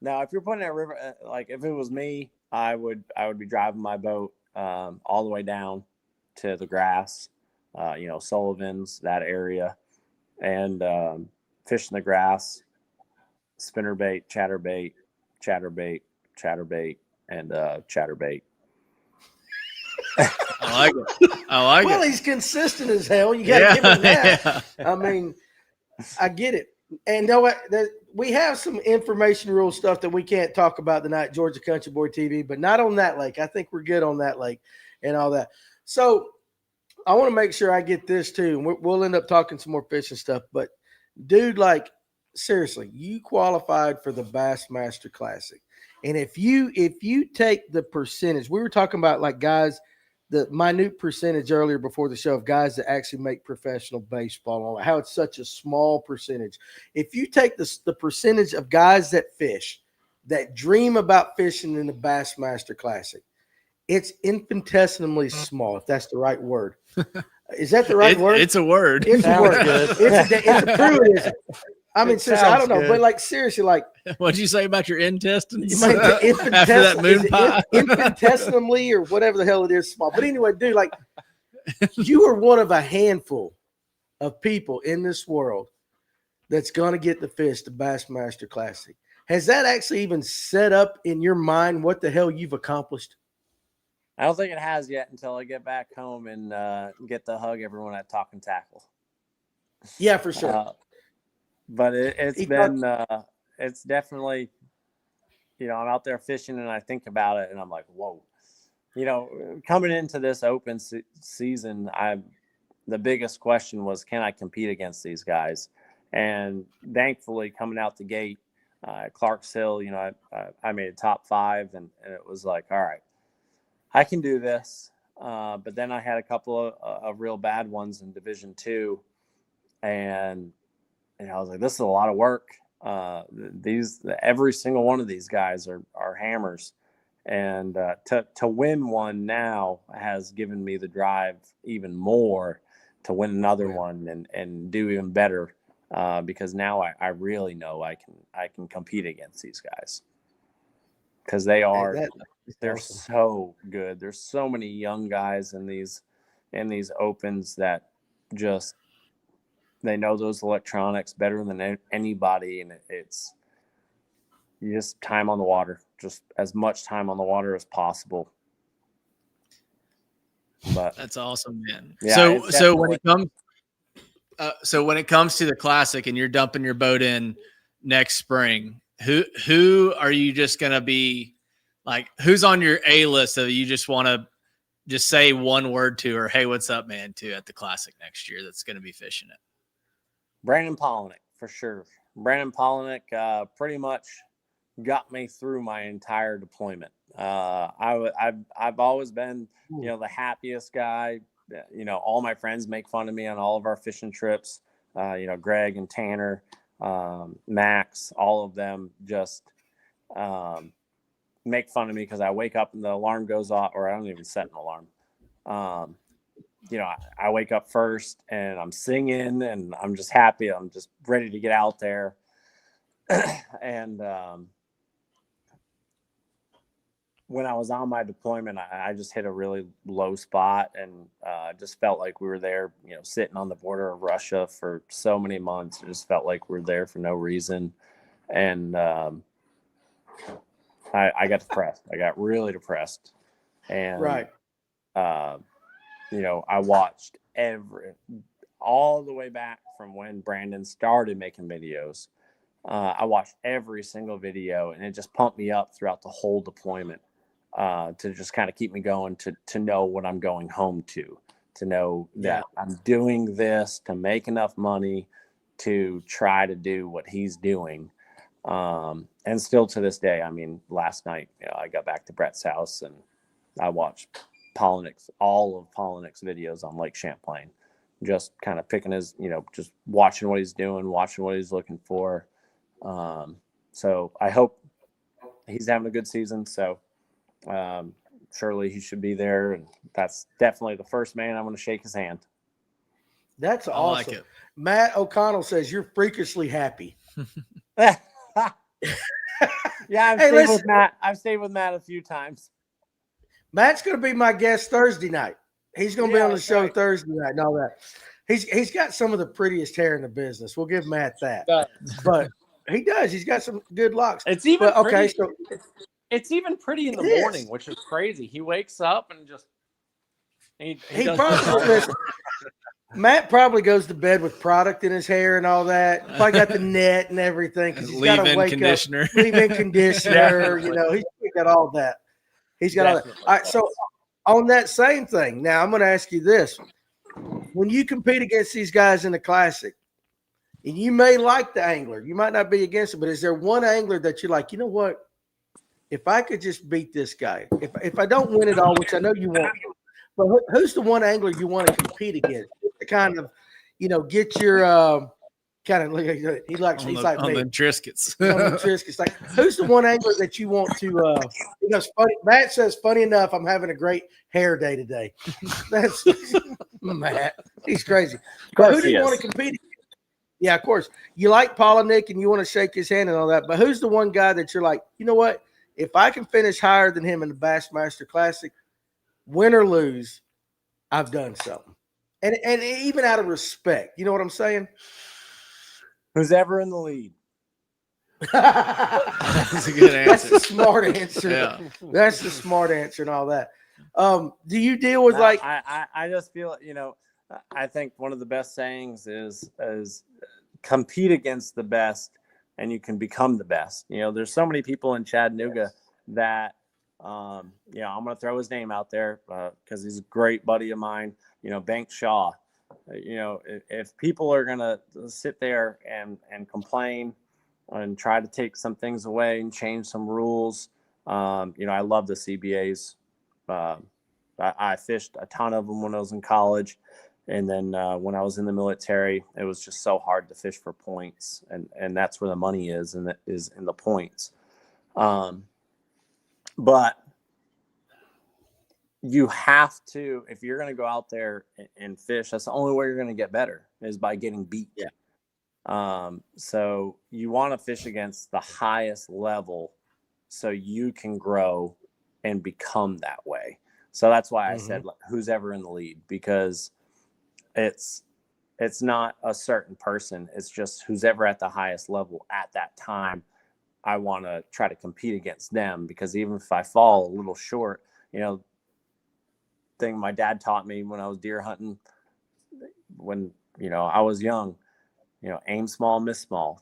Now, if you're putting at river, like if it was me, I would be driving my boat all the way down to the grass, Sullivan's, that area, and fishing the grass, spinnerbait, chatterbait, and chatterbait. I like it. Well, he's consistent as hell. You got to give him that. Yeah. I mean, I get it. And know what? We have some information rule stuff that we can't talk about tonight, Georgia Country Boy TV, but not on that lake. I think we're good on that lake and all that. So I want to make sure I get this too. And we'll end up talking some more fishing stuff. But, dude, like, seriously, you qualified for the Bassmaster Classic. And if you take the percentage, we were talking about like guys, the minute percentage earlier before the show of guys that actually make professional baseball, how it's such a small percentage. If you take the percentage of guys that fish, that dream about fishing in the Bassmaster Classic, it's infinitesimally small, if that's the right word. Is that the right word? It's a word. It's a word. It's a truism. I mean, seriously, I don't know, but like seriously, like what'd you say about your intestines? After that moon pie, infinitesimally or whatever the hell it is, small. But anyway, dude, like you are one of a handful of people in this world that's going to get the fish, the Bassmaster Classic. Has that actually even set up in your mind what the hell you've accomplished? I don't think it has yet until I get back home and get to hug everyone at Talkin Tackle. Yeah, for sure. But it's definitely, I'm out there fishing and I think about it and I'm like, whoa, coming into this open season, the biggest question was, can I compete against these guys? And thankfully coming out the gate, Clarks Hill, I made a top 5 and it was like, all right, I can do this. But then I had a couple of real bad ones in Division 2 and I was like, this is a lot of work. Every single one of these guys are hammers. And to win one now has given me the drive even more to win another one and do even better because now I really know I can compete against these guys because they're awesome. So good. There's so many young guys in these opens that just they know those electronics better than anybody, and it's just time on the water, just as much time on the water as possible. But that's awesome, man. Yeah, so when it comes to the Classic and you're dumping your boat in next spring, who are you just gonna be like? Who's on your A list that you just want to just say one word to, or hey, what's up, man, to at the Classic next year that's gonna be fishing it? Brandon Polinick, for sure. Brandon Polinick pretty much got me through my entire deployment. I've always been, the happiest guy. All my friends make fun of me on all of our fishing trips. Greg and Tanner, Max, all of them just make fun of me because I wake up and the alarm goes off, or I don't even set an alarm. I wake up first and I'm singing and I'm just happy. I'm just ready to get out there. And when I was on my deployment, I just hit a really low spot, and just felt like we were there, sitting on the border of Russia for so many months. It just felt like we were there for no reason. And I got depressed. I got really depressed. And, Right. I watched all the way back from when Brandon started making videos. I watched every single video, and it just pumped me up throughout the whole deployment. To just kind of keep me going, to know what I'm going home to know that I'm doing this to make enough money to try to do what he's doing. And still to this day, I mean, last night, I got back to Brett's house and I watched all of Polinick's videos on Lake Champlain, just kind of picking his, just watching what he's doing, watching what he's looking for. So I hope he's having a good season. So, surely he should be there, and that's definitely the first man I'm going to shake his hand. That's awesome. I like it. Matt O'Connell says you're freakishly happy. Yeah, I've stayed with Matt a few times. Matt's going to be my guest Thursday night. He's going to be on the show Thursday night and all that. He's got some of the prettiest hair in the business. We'll give Matt that. But he does. He's got some good locks. It's even okay. So it's even pretty in the morning, which is crazy. He wakes up and just he probably Matt probably goes to bed with product in his hair and all that. Probably got the net and everything because he's got to wake conditioner. up. Leave-in conditioner. He's got all that. He's got all that. All right. So on that same thing, now I'm going to ask you this: when you compete against these guys in the Classic, and you may like the angler, you might not be against it, but is there one angler that you're like, you know what? If I could just beat this guy, if I don't win it all, which I know you won't, but who's the one angler you want to compete against to kind of, get your kind of he's like me on the Triscuits. on the Triscuits. Like, who's the one angler that you want to? Funny. Matt says, funny enough, I'm having a great hair day today. That's Matt. He's crazy. But who do you want to compete against? Yeah, of course. You like Polinick and you want to shake his hand and all that, but who's the one guy that you're like, you know what? If I can finish higher than him in the Bassmaster Classic, win or lose, I've done something. And even out of respect, you know what I'm saying? Who's ever in the lead? That's a good answer. That's the smart answer. Yeah. That's the smart answer and all that. Do you deal with I just feel, I think one of the best sayings is compete against the best and you can become the best. There's so many people in Chattanooga that, I'm going to throw his name out there because he's a great buddy of mine, Bank Shaw. If people are going to sit there and complain and try to take some things away and change some rules, I love the CBAs. I fished a ton of them when I was in college. And then when I was in the military, it was just so hard to fish for points. And that's where the money is, and it is in the points. But you have to, if you're going to go out there and fish, that's the only way you're going to get better is by getting beat. Yeah. So you want to fish against the highest level so you can grow and become that way. So that's why I said who's ever in the lead, because it's not a certain person. It's just who's ever at the highest level at that time. I want to try to compete against them, because even if I fall a little short, thing my dad taught me when I was deer hunting, when, I was young, aim small, miss small,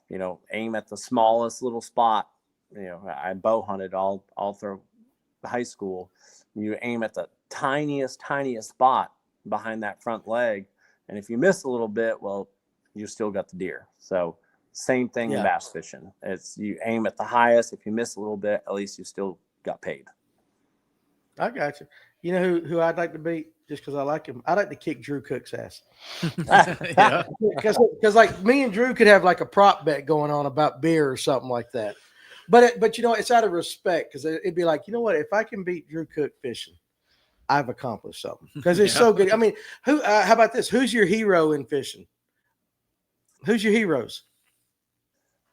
aim at the smallest little spot. I bow hunted all through high school. You aim at the tiniest spot behind that front leg. And if you miss a little bit, well, you still got the deer. So same thing in bass fishing. It's you aim at the highest. If you miss a little bit, at least you still got paid. I got you. You know who I'd like to beat just because I like him? I'd like to kick Drew Cook's ass. Yeah. Because like me and Drew could have like a prop bet going on about beer or something like that. But it's out of respect, because it'd be like, you know what? If I can beat Drew Cook fishing, I've accomplished something, because it's so good. I mean, how about this? Who's your hero in fishing? Who's your heroes?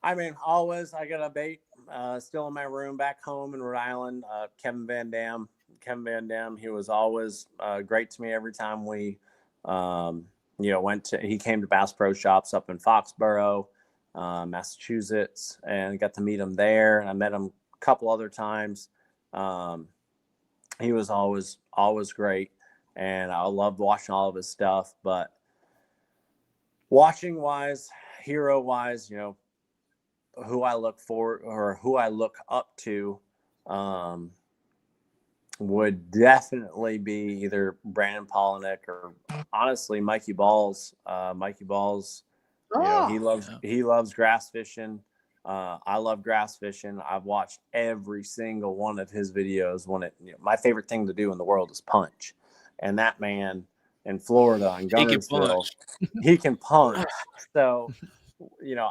I mean, always I got a bait still in my room back home in Rhode Island. Kevin Van Dam, he was always great to me every time we, he came to Bass Pro Shops up in Foxborough, Massachusetts, and got to meet him there. And I met him a couple other times. He was always great, and I loved watching all of his stuff. But watching wise, hero wise, who I look for or who I look up to would definitely be either Brandon Polinick or honestly Mikey Balls. Mikey Balls, he loves grass fishing. I love grass fishing. I've watched every single one of his videos. My favorite thing to do in the world is punch, and that man in Florida and Gunnersville, he can punch. So,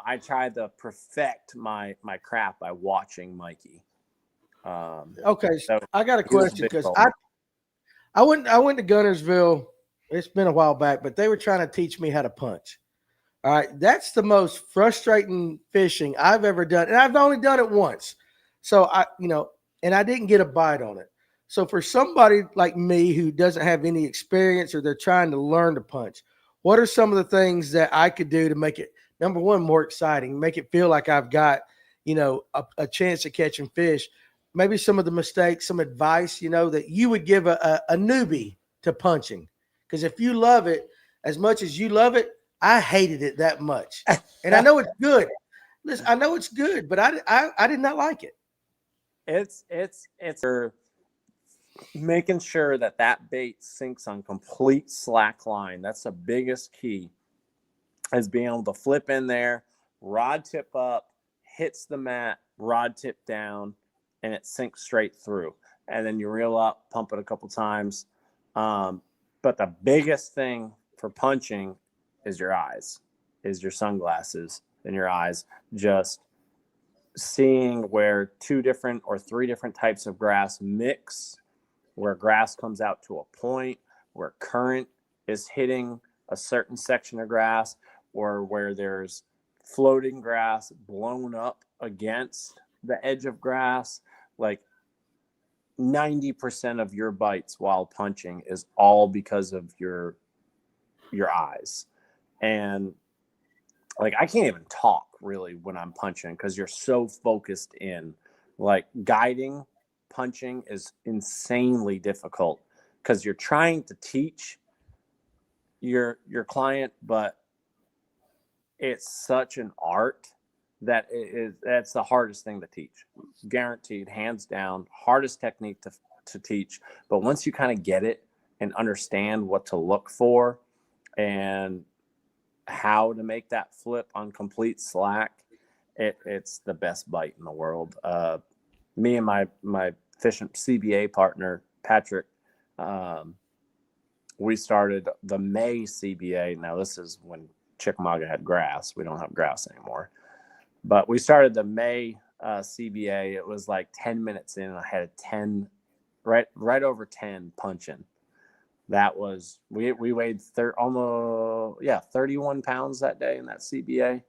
I tried to perfect my craft by watching Mikey. Okay, so I got a question because I went to Gunnersville. It's been a while back, but they were trying to teach me how to punch. All right, that's the most frustrating fishing I've ever done, and I've only done it once. So and I didn't get a bite on it. So for somebody like me who doesn't have any experience or they're trying to learn to punch, what are some of the things that I could do to make it, number one, more exciting, make it feel like I've got, a chance of catching fish? Maybe some of the mistakes, some advice, that you would give a newbie to punching. Because if you love it as much as you love it, I hated it that much. And I know it's good. Listen, I know it's good, but I did not like it. It's making sure that bait sinks on complete slack line. That's the biggest key, is being able to flip in there, rod tip up, hits the mat, rod tip down, and it sinks straight through. And then you reel up, pump it a couple times. But the biggest thing for punching is your eyes, is your sunglasses and your eyes. Just seeing where 2 different or 3 different types of grass mix, where grass comes out to a point, where current is hitting a certain section of grass, or where there's floating grass blown up against the edge of grass. Like 90% of your bites while punching is all because of your eyes. And like, I can't even talk really when I'm punching because you're so focused in. Like, guiding punching is insanely difficult because you're trying to teach your client, but it's such an art that that's the hardest thing to teach. Guaranteed, hands down, hardest technique to teach. But once you kind of get it and understand what to look for and how to make that flip on complete slack, it's the best bite in the world. Me and my fishing CBA partner, Patrick, we started the May CBA. Now, this is when Chickamauga had grass. We don't have grass anymore. But we started the May CBA. It was like 10 minutes in, and I had a 10, right over 10 punching. That was, we weighed 31 pounds that day in that CBA.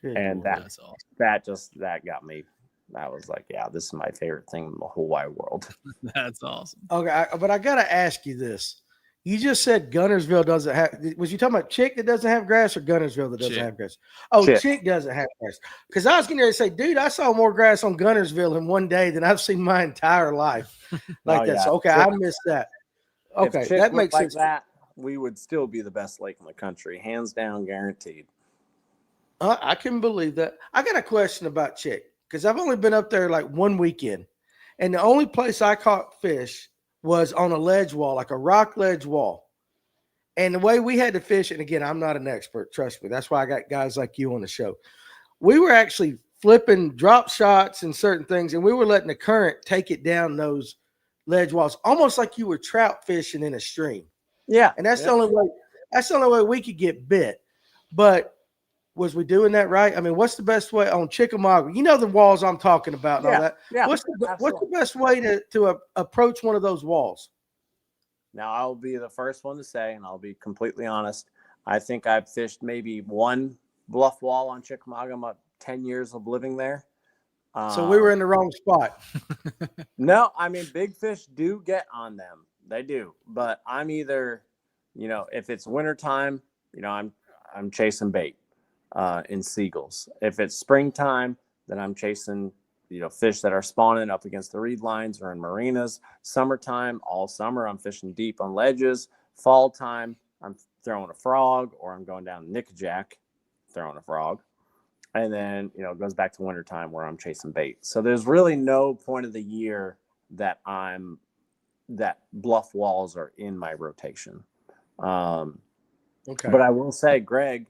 And that got me. I was like, yeah, this is my favorite thing in the whole wide world. That's awesome. Okay, but I got to ask you this. You just said Gunnersville doesn't have, was you talking about Chick that doesn't have grass or Gunnersville that doesn't have grass? Oh, Chick doesn't have grass. Because I was going to say, dude, I saw more grass on Gunnersville in one day than I've seen my entire life. Like that. Yeah. So, okay, Chick, I missed that. Okay, that makes sense. That, we would still be the best lake in the country. Hands down, guaranteed. I can believe that. I got a question about Chick because I've only been up there like one weekend. And the only place I caught fish was on a ledge wall, like a rock ledge wall. And the way we had to fish, and again, I'm not an expert, trust me. That's why I got guys like you on the show. We were actually flipping drop shots and certain things, and we were letting the current take it down those ledge walls, almost like you were trout fishing in a stream. Yeah. And that's the only way we could get bit. But was we doing that right? I mean, what's the best way on Chickamauga? You know the walls I'm talking about and all that. Yeah. What's the best way to approach one of those walls? Now, I'll be the first one to say, and I'll be completely honest, I think I've fished maybe one bluff wall on Chickamauga my 10 years of living there. So we were in the wrong spot. No, I mean, big fish do get on them. They do. But I'm either, if it's wintertime, I'm chasing bait in seagulls. If it's springtime, then I'm chasing, fish that are spawning up against the reed lines or in marinas. Summertime, all summer, I'm fishing deep on ledges. Fall time, I'm throwing a frog, or I'm going down nickajack, throwing a frog. And then, it goes back to wintertime where I'm chasing bait. So there's really no point of the year that bluff walls are in my rotation. Okay. But I will say, Greg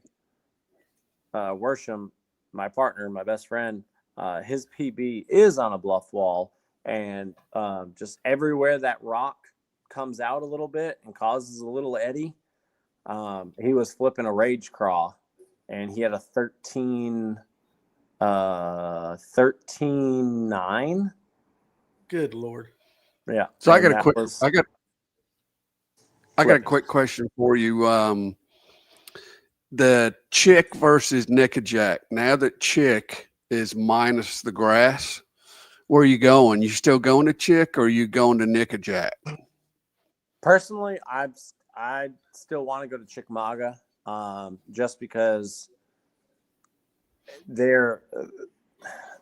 Worsham, my partner, my best friend, his PB is on a bluff wall, and just everywhere that rock comes out a little bit and causes a little eddy, he was flipping a rage craw, and he had a 13.9. Good Lord. Yeah. So I got a quick question for you. The chick versus nickajack. Now that chick is minus the grass, where are you going? You still going to chick, or are you going to nickajack? Personally, I still want to go to Chickamauga, just because they're.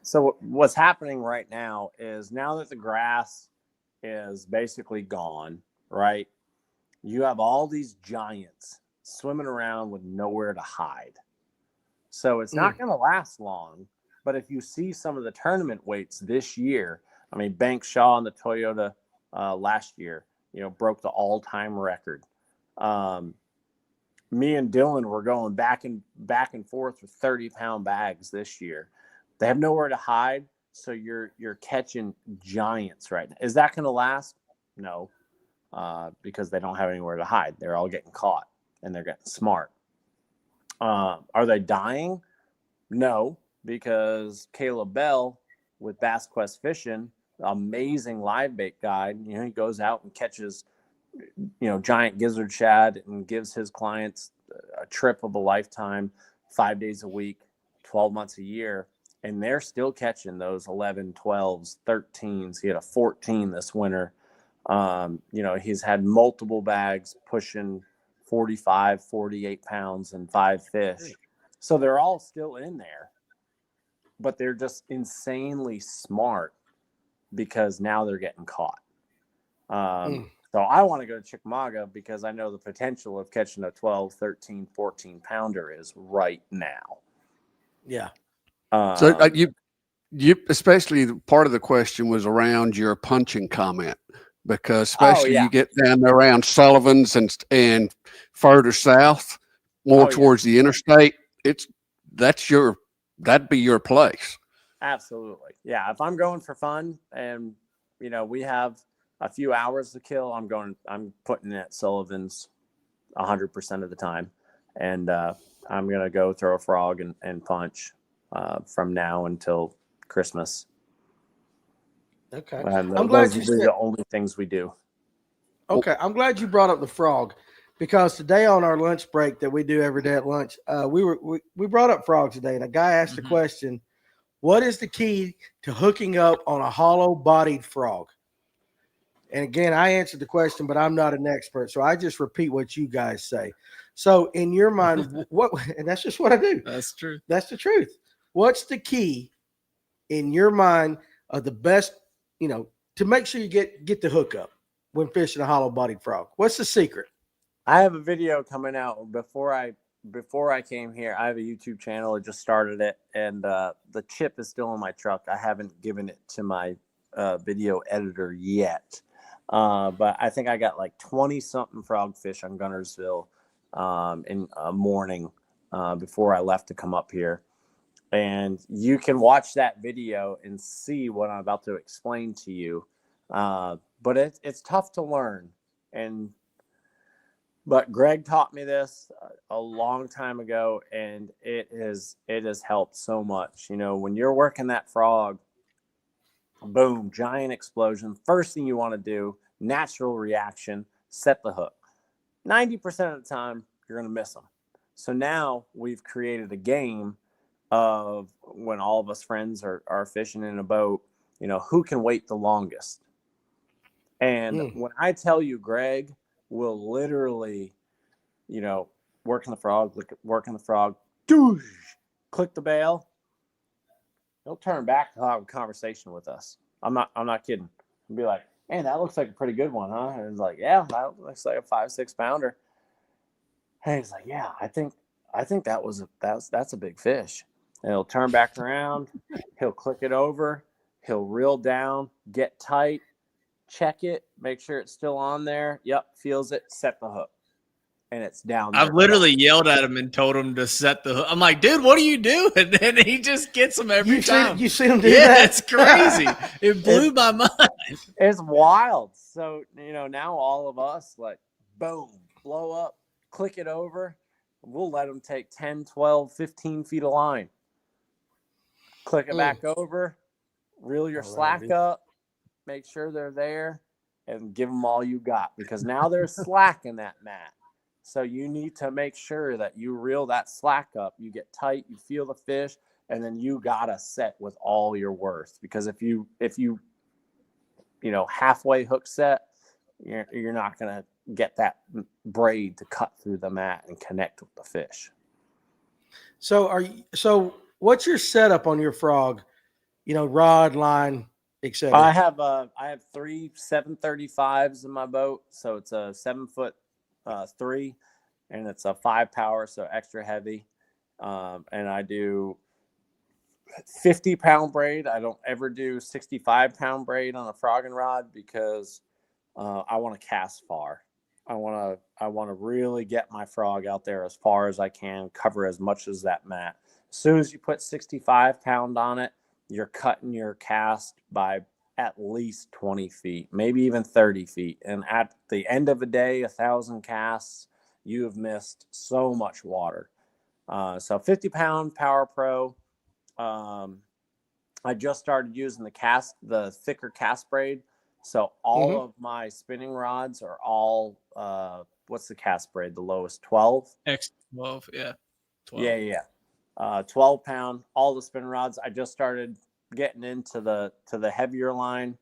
So what's happening right now is, now that the grass is basically gone, right? You have all these giants swimming around with nowhere to hide. So it's not going to last long. But if you see some of the tournament weights this year, I mean, Bank Shaw and the Toyota last year, broke the all-time record. Me and Dylan were going back and forth with 30-pound bags this year. They have nowhere to hide, so you're catching giants right now. Is that going to last? No, because they don't have anywhere to hide. They're all getting caught, and they're getting smart. Are they dying? No, because Caleb Bell with Bass Quest Fishing, amazing live bait guide, he goes out and catches, giant gizzard shad and gives his clients a trip of a lifetime, 5 days a week, 12 months a year. And they're still catching those 11, 12s, 13s. He had a 14 this winter. He's had multiple bags pushing 45, 48 pounds and 5 fish. So they're all still in there, but they're just insanely smart because now they're getting caught. So I want to go to Chickamauga because I know the potential of catching a 12, 13, 14 pounder is right now. Yeah. So you especially part of the question was around your punching comment, because especially you get down there around Sullivan's and further south, more towards the interstate, that'd be your place. Absolutely. Yeah. If I'm going for fun and, we have a few hours to kill, I'm putting it at Sullivan's 100% of the time. And I'm going to go throw a frog and punch from now until Christmas. Okay. And I'm glad those are the only things we do. Okay. I'm glad you brought up the frog, because today on our lunch break that we do every day at lunch, we brought up frogs today, and a guy asked the question, what is the key to hooking up on a hollow-bodied frog? And again, I answered the question, but I'm not an expert, so I just repeat what you guys say. So in your mind, and that's just what I do. That's true. That's the truth. What's the key in your mind of the best, to make sure you get the hookup when fishing a hollow-bodied frog? What's the secret? I have a video coming out before I came here. I have a YouTube channel. I just started it, and the chip is still in my truck. I haven't given it to my video editor yet. But I think I got like 20-something frogfish on Gunnersville in a morning before I left to come up here. And you can watch that video and see what I'm about to explain to you. But it's tough to learn. But Greg taught me this a long time ago, and it has helped so much. When you're working that frog, boom, giant explosion. First thing you want to do, natural reaction, set the hook. 90% of the time, you're going to miss them. So now we've created a game of when all of us friends are fishing in a boat, who can wait the longest. And when I tell you, Greg will literally, working the frog, doosh, click the bail. He'll turn back to have a conversation with us. I'm not kidding. He'll be like, man, that looks like a pretty good one, huh? And it's like, yeah, that looks like a 5-6 pounder. And he's like, yeah, I think that's a big fish. And he'll turn back around, he'll click it over, he'll reel down, get tight, check it, make sure it's still on there. Yep, feels it, set the hook. And it's down there. I've literally yelled at him and told him to set the hook. I'm like, dude, what are you doing? And he just gets them every time. You see him do that? Yeah, it's crazy. It blew my mind. It's wild. So, now all of us, like, boom, blow up, click it over. We'll let them take 10, 12, 15 feet of line. Click it back over, reel your slack up, make sure they're there, and give them all you got, because now there's slack in that mat. So you need to make sure that you reel that slack up, you get tight, you feel the fish, and then you gotta set with all your worth. Because if you halfway hook set, you're not gonna get that braid to cut through the mat and connect with the fish. So what's your setup on your frog? Rod, line, etc. I have 3 735s in my boat, so it's a 7-foot 3, and it's a 5 power, so extra heavy. And I do 50-pound braid. I don't ever do 65-pound braid on a frogging rod, because I want to cast far. I want to really get my frog out there as far as I can, cover as much as that mat. As soon as you put 65-pound on it, you're cutting your cast by at least 20 feet, maybe even 30 feet. And at the end of a day, 1,000 casts, you have missed so much water. So 50-pound Power Pro. I just started using the thicker cast braid. So all of my spinning rods are all, what's the cast braid? The lowest 12? X12, yeah. 12. Yeah. 12-pound, all the spinning rods. I just started getting into the heavier line,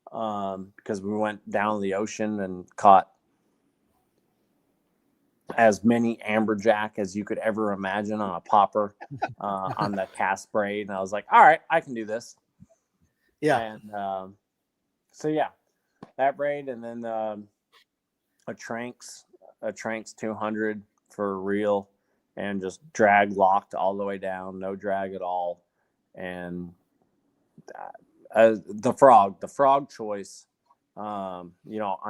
because we went down the ocean and caught as many amberjack as you could ever imagine on a popper on the cast braid. And I was like, all right, I can do this. Yeah. And so yeah, that braid, and then a Tranks 200 for a reel, and just drag locked all the way down, no drag at all. And the frog choice, on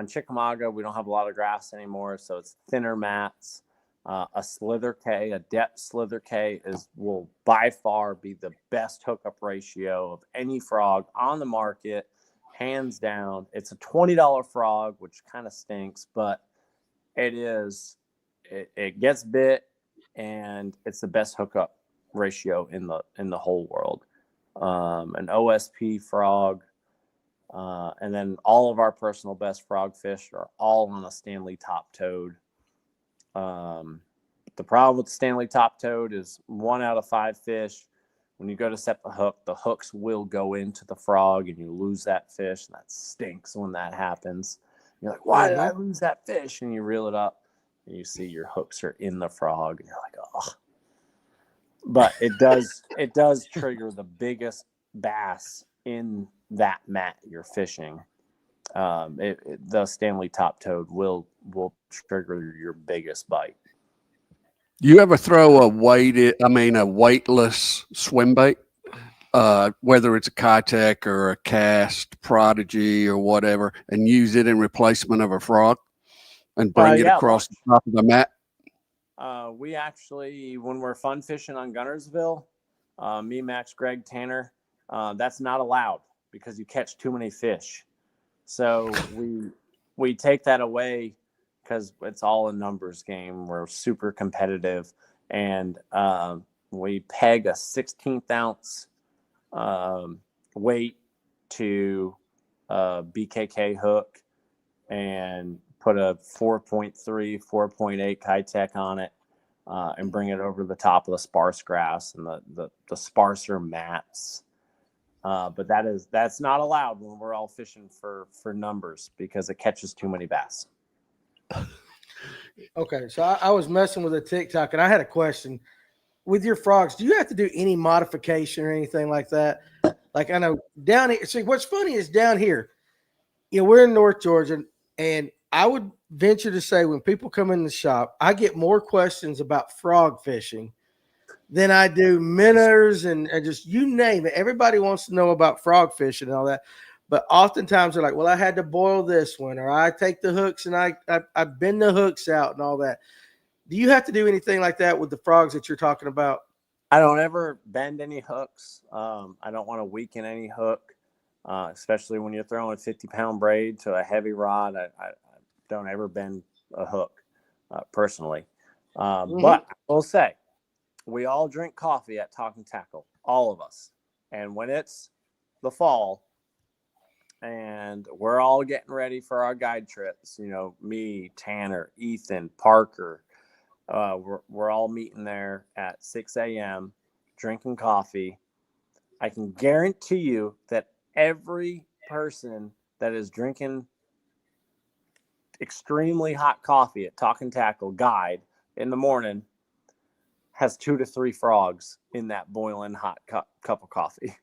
Chickamauga, we don't have a lot of grass anymore, so it's thinner mats. A Slither K, a depth Slither K will by far be the best hookup ratio of any frog on the market, hands down. It's a $20 frog, which kind of stinks, but it gets bit, and it's the best hookup ratio in the whole world. An OSP frog, and then all of our personal best frog fish are all on a Stanley top toad. The problem with the Stanley top toad is 1 out of 5 fish, when you go to set the hook, the hooks will go into the frog and you lose that fish. And that stinks when that happens. You're like, why did I lose that fish? And you reel it up and you see your hooks are in the frog, and you're like, oh. But it does trigger the biggest bass in that mat you're fishing. The Stanley top toad will trigger your biggest bite. You ever throw a weightless swim bait, whether it's a Kitech or a cast Prodigy or whatever, and use it in replacement of a frog and bring it across the top of the mat? We actually, when we're fun fishing on Gunnersville, me, Max, Greg, Tanner, that's not allowed because you catch too many fish. So we take that away because it's all a numbers game. We're super competitive, and we peg a 16th ounce weight to a BKK hook and put a 4.3, 4.8 Kitech on it. and bring it over the top of the sparse grass and the sparser mats. But that's not allowed when we're all fishing for numbers because it catches too many bass. Okay, so I was messing with a TikTok and I had a question. With your frogs, do you have to do any modification or anything like that? Like I know down here, see what's funny is down here, we're in North Georgia, and I would venture to say when people come in the shop, I get more questions about frog fishing than I do minnows and just you name it. Everybody wants to know about frog fishing and all that. But oftentimes they're like, well, I had to boil this one, or I take the hooks and I bend the hooks out and all that. Do you have to do anything like that with the frogs that you're talking about? I don't ever bend any hooks. I don't want to weaken any hook, especially when you're throwing 50-pound braid to a heavy rod. I don't ever bend a hook personally. But I will say, we all drink coffee at Talkin Tackle, all of us. And when it's the fall and we're all getting ready for our guide trips, me, Tanner, Ethan, Parker, we're all meeting there at 6 a.m. drinking coffee. I can guarantee you that every person that is drinking extremely hot coffee at Talkin Tackle guide in the morning has 2 to 3 frogs in that boiling hot cup of coffee.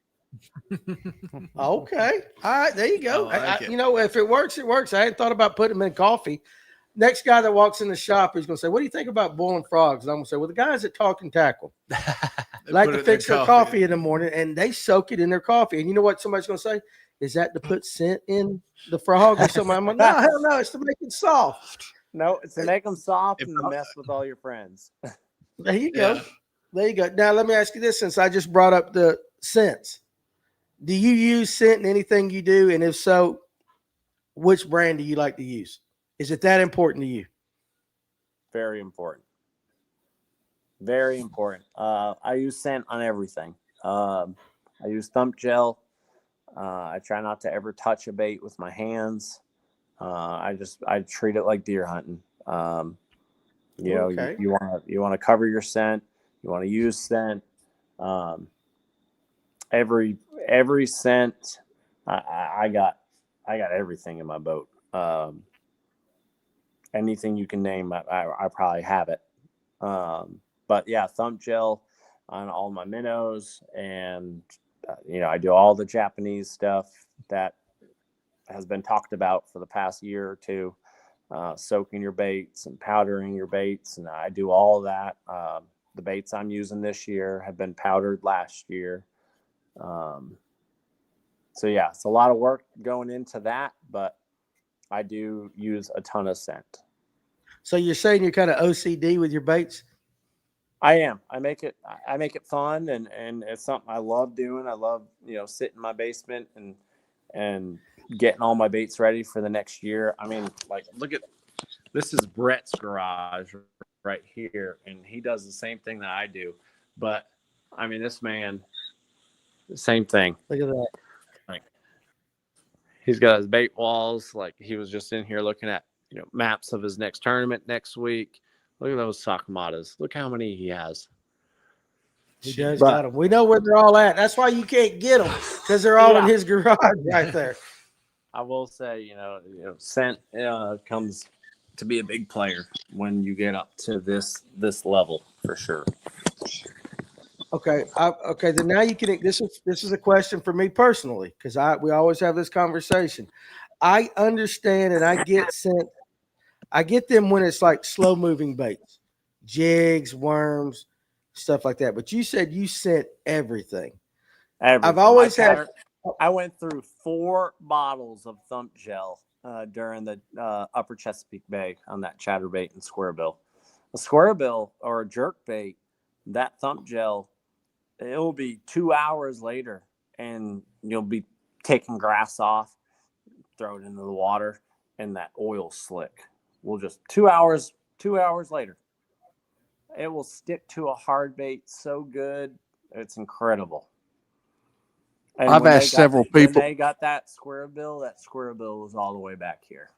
Okay. All right. There you go. Like if it works, it works. I hadn't thought about putting them in coffee. Next guy that walks in the shop is going to say, what do you think about boiling frogs? And I'm going to say, well, the guys at Talkin Tackle like to fix their coffee in the morning, and they soak it in their coffee. And you know what somebody's going to say? Is that to put scent in the frog or something? I'm like, no, hell no. It's to make it soft. No, it's to make them soft and to mess with all your friends. There you go. Yeah. There you go. Now, let me ask you this, since I just brought up the scents. Do you use scent in anything you do? And if so, which brand do you like to use? Is it that important to you? Very important. Very important. I use scent on everything. I use thump gel. I try not to ever touch a bait with my hands. I treat it like deer hunting. Okay. You want to cover your scent. You want to use scent. Every scent. I got everything in my boat. Anything you can name, I probably have it. But yeah, thump gel on all my minnows, and I do all the Japanese stuff that has been talked about for the past year or two, soaking your baits and powdering your baits, and I do all of that. The baits I'm using this year have been powdered last year. So yeah, it's a lot of work going into that, but I do use a ton of scent. So you're saying you're kind of OCD with your baits? I am. I make it fun, and it's something I love doing. I love, sitting in my basement and getting all my baits ready for the next year. I mean, like, look at this is Brett's garage right here, and he does the same thing that I do. But I mean, this man, same thing. Look at that. Like, he's got his bait walls. Like, he was just in here looking at maps of his next tournament next week. Look at those Sakamadas. Look how many he has. He does got them. We know where they're all at. That's why you can't get them, because they're all in his garage right there. I will say, scent comes to be a big player when you get up to this level for sure. Okay. Okay. Then now you can. This is a question for me personally, because we always have this conversation. I understand and I get scent. I get them when it's like slow moving baits, jigs, worms, stuff like that. But you said you scent everything. I've always had. I went through 4 bottles of thump gel during the upper Chesapeake Bay on that chatterbait and squarebill. A squarebill or a jerk bait, that thump gel, it'll be 2 hours later, and you'll be taking grass off, throw it into the water, and that oil slick will just 2 hours later, it will stick to a hard bait so good, it's incredible. And I've asked several people. When they got that square bill was all the way back here.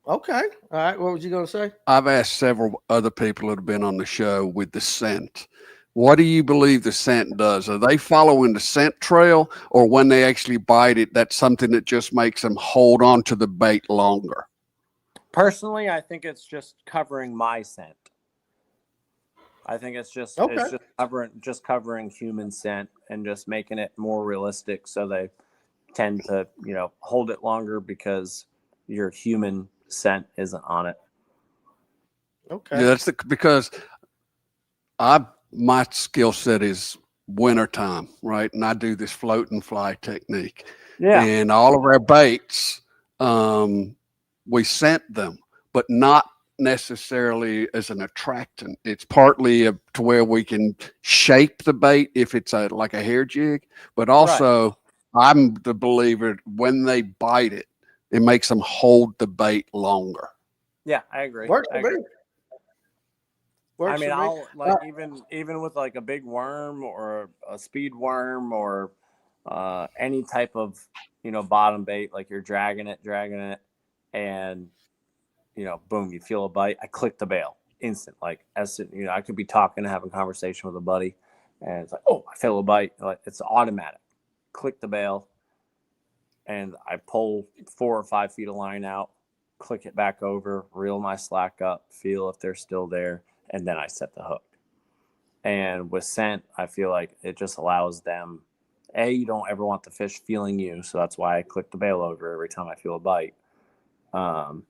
Okay. All right. What was you going to say? I've asked several other people that have been on the show with the scent. What do you believe the scent does? Are they following the scent trail, or when they actually bite it, that's something that just makes them hold on to the bait longer? Personally, I think it's just covering my scent. I think it's just covering human scent and just making it more realistic, so they tend to hold it longer because your human scent isn't on it. Okay. Yeah, that's because my skill set is wintertime, right? And I do this float and fly technique. Yeah. And all of our baits, we scent them, but not necessarily as an attractant. It's partly to where we can shape the bait if it's like a hair jig, but also I'm the believer when they bite it, it makes them hold the bait longer. Yeah, I agree. Works for me. I mean, I'll like even with like a big worm or a speed worm or any type of bottom bait, like you're dragging it, and boom, you feel a bite. I click the bail instant, like I could be talking, having a conversation with a buddy, and it's like, oh, I feel a bite. Like it's automatic. Click the bail, and I pull 4 or 5 feet of line out, click it back over, reel my slack up, feel if they're still there, and then I set the hook. And with scent, I feel like it just allows them, you don't ever want the fish feeling you, so that's why I click the bail over every time I feel a bite. And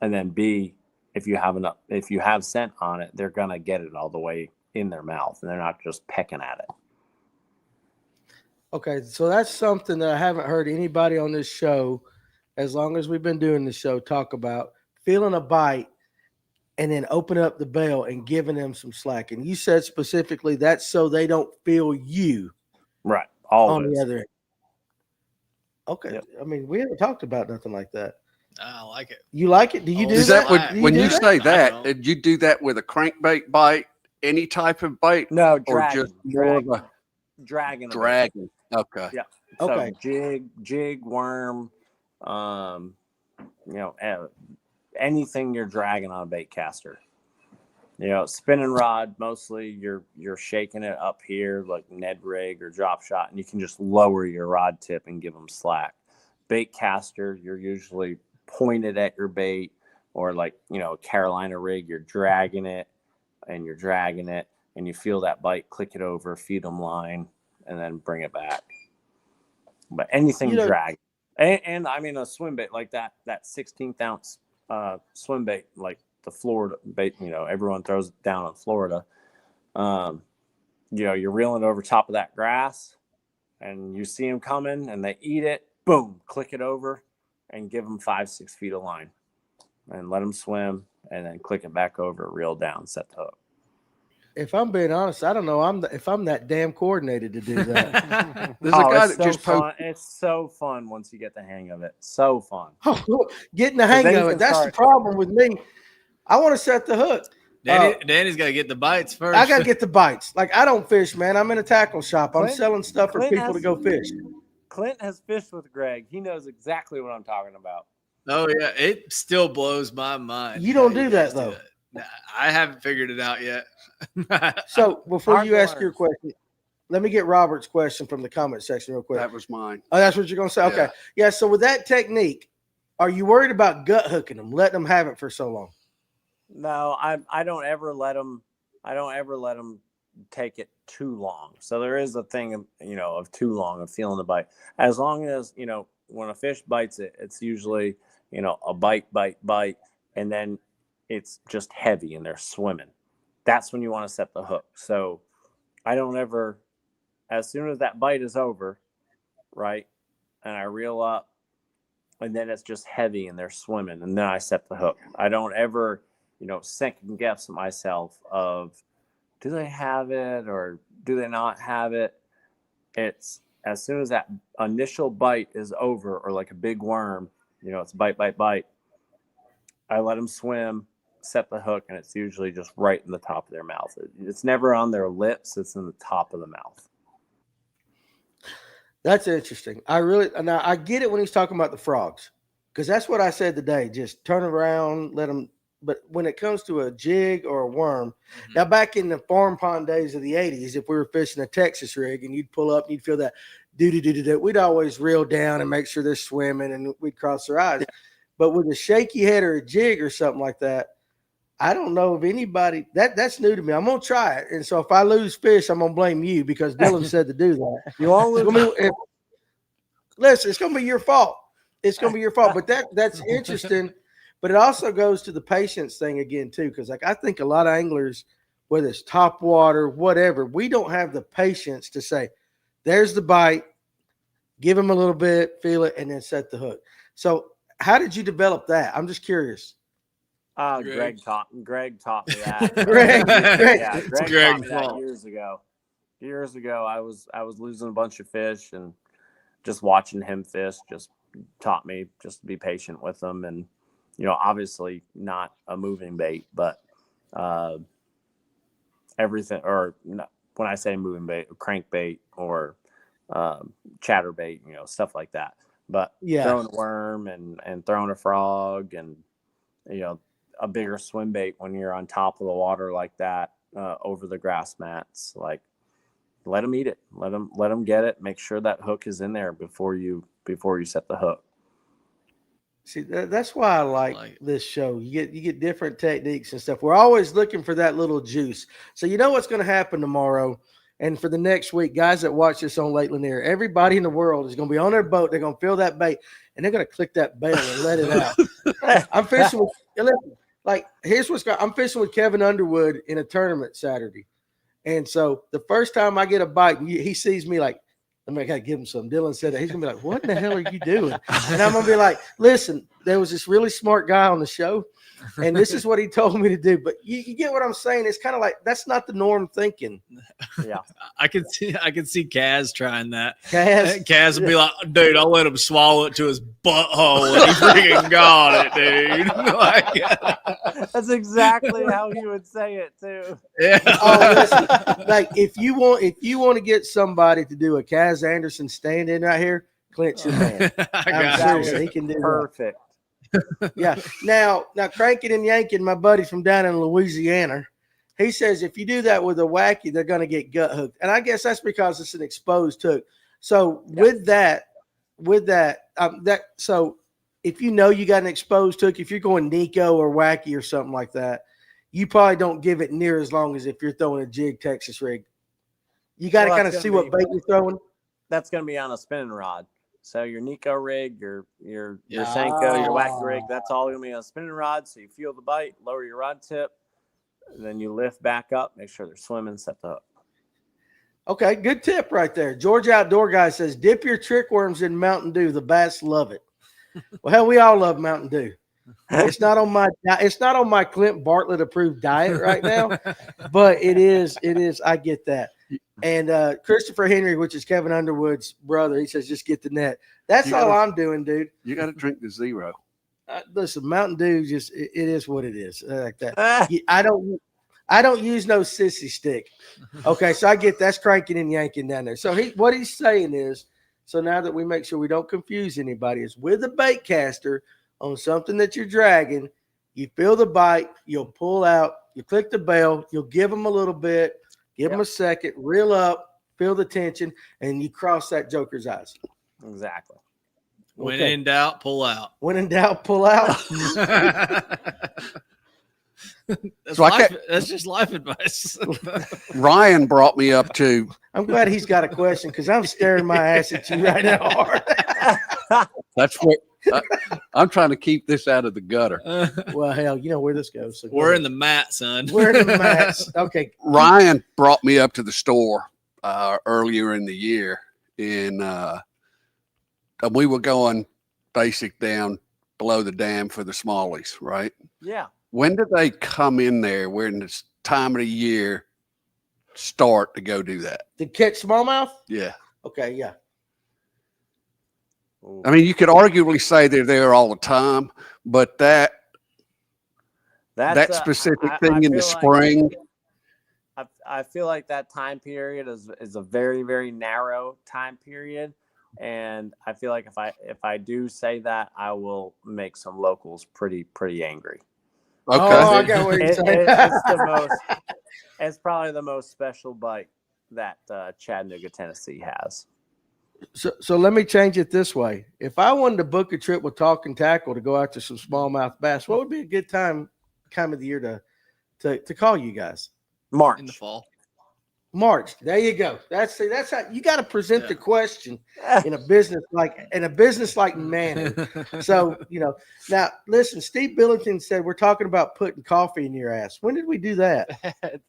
then B, if you have scent on it, they're gonna get it all the way in their mouth, and they're not just pecking at it. Okay, so that's something that I haven't heard anybody on this show, as long as we've been doing the show, talk about feeling a bite and then open up the bail and giving them some slack. And you said specifically that's so they don't feel you. Right. On the other end. Okay. Yep. I mean, we haven't talked about nothing like that. I like it. You like it? Do you do Is that? When you say that, did you do that with a crankbait bite, any type of bite? No, or just more of a dragging. Okay. Yeah. Okay. So jig, worm, anything you're dragging on a bait caster. Spinning rod, mostly you're shaking it up here like Ned rig or drop shot, and you can just lower your rod tip and give them slack. Bait caster, you're usually pointed at your bait, or like Carolina rig, you're dragging it and you feel that bite, click it over, feed them line, and then bring it back. But anything drag, and I mean a swim bait like that 16th ounce swim bait, like the Florida bait, everyone throws it down in Florida. You're reeling over top of that grass, and you see them coming, and they eat it. Boom, click it over, and give them 5-6 feet of line, and let them swim, and then click it back over, reel down, set the hook. If I'm being honest, I don't know if I'm that damn coordinated to do that. There's a guy that just fun. It's so fun once you get the hang of it. So fun. Getting the hang of it. That's the problem with me. I want to set the hook. Danny's got to get the bites first. I got to get the bites. Like, I don't fish, man. I'm in a tackle shop. I'm selling stuff for people to go fish. Clint has fished with Greg. He knows exactly what I'm talking about. Oh, yeah. It still blows my mind. You don't do that, though. I haven't figured it out yet. So before you ask your question, let me get Robert's question from the comment section real quick. That was mine. Oh, that's what you're going to say? Okay. Yeah. So with that technique, are you worried about gut hooking them, letting them have it for so long? No, I don't ever let them take it too long. So there is a thing of too long of feeling the bite. As long as, when a fish bites it, it's usually, a bite, and then it's just heavy and they're swimming. That's when you want to set the hook. So I don't ever, as soon as that bite is over, right, and I reel up, and then it's just heavy and they're swimming, and then I set the hook. I don't ever, second guess myself of, do they have it or do they not have it? It's as soon as that initial bite is over, or like a big worm, it's bite. I let them swim, set the hook, and it's usually just right in the top of their mouth. It's never on their lips. It's in the top of the mouth. That's interesting. I get it when he's talking about the frogs. because that's what I said today. Just turn around, let them. But when it comes to a jig or a worm, now back in the farm pond days of the 80s, if we were fishing a Texas rig and you'd pull up and you'd feel that do, we'd always reel down and make sure they're swimming and we'd cross their eyes. But with a shaky head or a jig or something like that, I don't know if anybody that's new to me. I'm gonna try it, and so if I lose fish, I'm gonna blame you because Dillon said to do that. You always listen. It's gonna be your fault. It's gonna be your fault. But that's interesting. But it also goes to the patience thing again too, because like I think a lot of anglers, whether it's top water, whatever, we don't have the patience to say, "There's the bite, give him a little bit, feel it, and then set the hook." So, how did you develop that? I'm just curious. Greg taught me that. Greg Greg taught me that years ago. Years ago, I was losing a bunch of fish, and just watching him fish just taught me just to be patient with them. And obviously not a moving bait, but everything. Or when I say moving bait, crankbait or chatterbait, stuff like that. But throwing a worm and throwing a frog and a bigger swim bait when you're on top of the water like that, over the grass mats, like let them eat it, let them get it. Make sure that hook is in there before you set the hook. See, that's why I like this show. You get different techniques and stuff. We're always looking for that little juice. So you know what's going to happen tomorrow and for the next week, guys that watch this on Lake Lanier, everybody in the world is going to be on their boat. They're going to feel that bait, and they're going to click that bell and let it out. I'm fishing with I'm fishing with Kevin Underwood in a tournament Saturday. And so the first time I get a bite, and he sees me like, I got to give him some. Dillon said that. He's going to be like, what the hell are you doing? And I'm going to be like, listen, there was this really smart guy on the show, and this is what he told me to do. But you get what I'm saying? It's kind of like that's not the norm thinking. Yeah. I can see Kaz trying that. Kaz would be like, dude, I'll let him swallow it to his butthole and he freaking got it, dude. That's exactly how he would say it too. Yeah. Oh, listen, like if you want to get somebody to do a Kaz Anderson stand-in right here, Clint's your man. I'm serious. He can do perfect. Yeah. Now cranking and yanking, my buddy from down in Louisiana, he says if you do that with a wacky, they're going to get gut hooked. And I guess that's because it's an exposed hook. So with that, so if you got an exposed hook, if you're going Nico or wacky or something like that, you probably don't give it near as long as if you're throwing a jig Texas rig. You got to kind of see what bait you're throwing. That's going to be on a spinning rod. So your Nico rig, your Senko, your wacky rig, that's all going to be on a spinning rod. So you feel the bite, lower your rod tip, then you lift back up, make sure they're swimming, set the hook. Okay, good tip right there. George Outdoor Guy says, dip your trick worms in Mountain Dew. The bass love it. Well, hell, we all love Mountain Dew. It's not on my Clint Bartlett approved diet right now, but it is. I get that. And Christopher Henry, which is Kevin Underwood's brother, he says, just get the net. That's all I'm doing, dude. You got to drink the zero. Listen, Mountain Dew it is what it is. Like that. I don't use no sissy stick. Okay, so I get that's cranking and yanking down there. So what he's saying is, so now that we make sure we don't confuse anybody, is with a bait caster on something that you're dragging, you feel the bite, you'll pull out, you click the bell, you'll give them a little bit, give them a second, reel up, feel the tension, and you cross that joker's eyes. Exactly. When in doubt, pull out. When in doubt, pull out. That's just life advice. Ryan brought me up to. I'm glad he's got a question because I'm staring my ass at you right now hard. That's what I'm trying to keep this out of the gutter. Well, hell, you know where this goes. So we're in the mat, son. We're in the mats. Okay. Ryan brought me up to the store earlier in the year, and we were going basic down below the dam for the smallies, right? Yeah. When do they come in there? We're in this time of the year start to go do that. To catch smallmouth? Yeah. Okay, yeah. I mean, you could arguably say they're there all the time, but that specific thing in the spring. I feel like that time period is a very, very narrow time period And I feel like if I do say that, I will make some locals pretty angry. Okay. Oh, I got what you're saying. It's probably the most special bite that Chattanooga, Tennessee has. So let me change it this way. If I wanted to book a trip with Talkin Tackle to go after some smallmouth bass, what would be a good time of the year to call you guys? March. In the fall. March. There you go. That's how you got to present the question in a business like manner. So, now listen, Steve Billington said we're talking about putting coffee in your ass. When did we do that?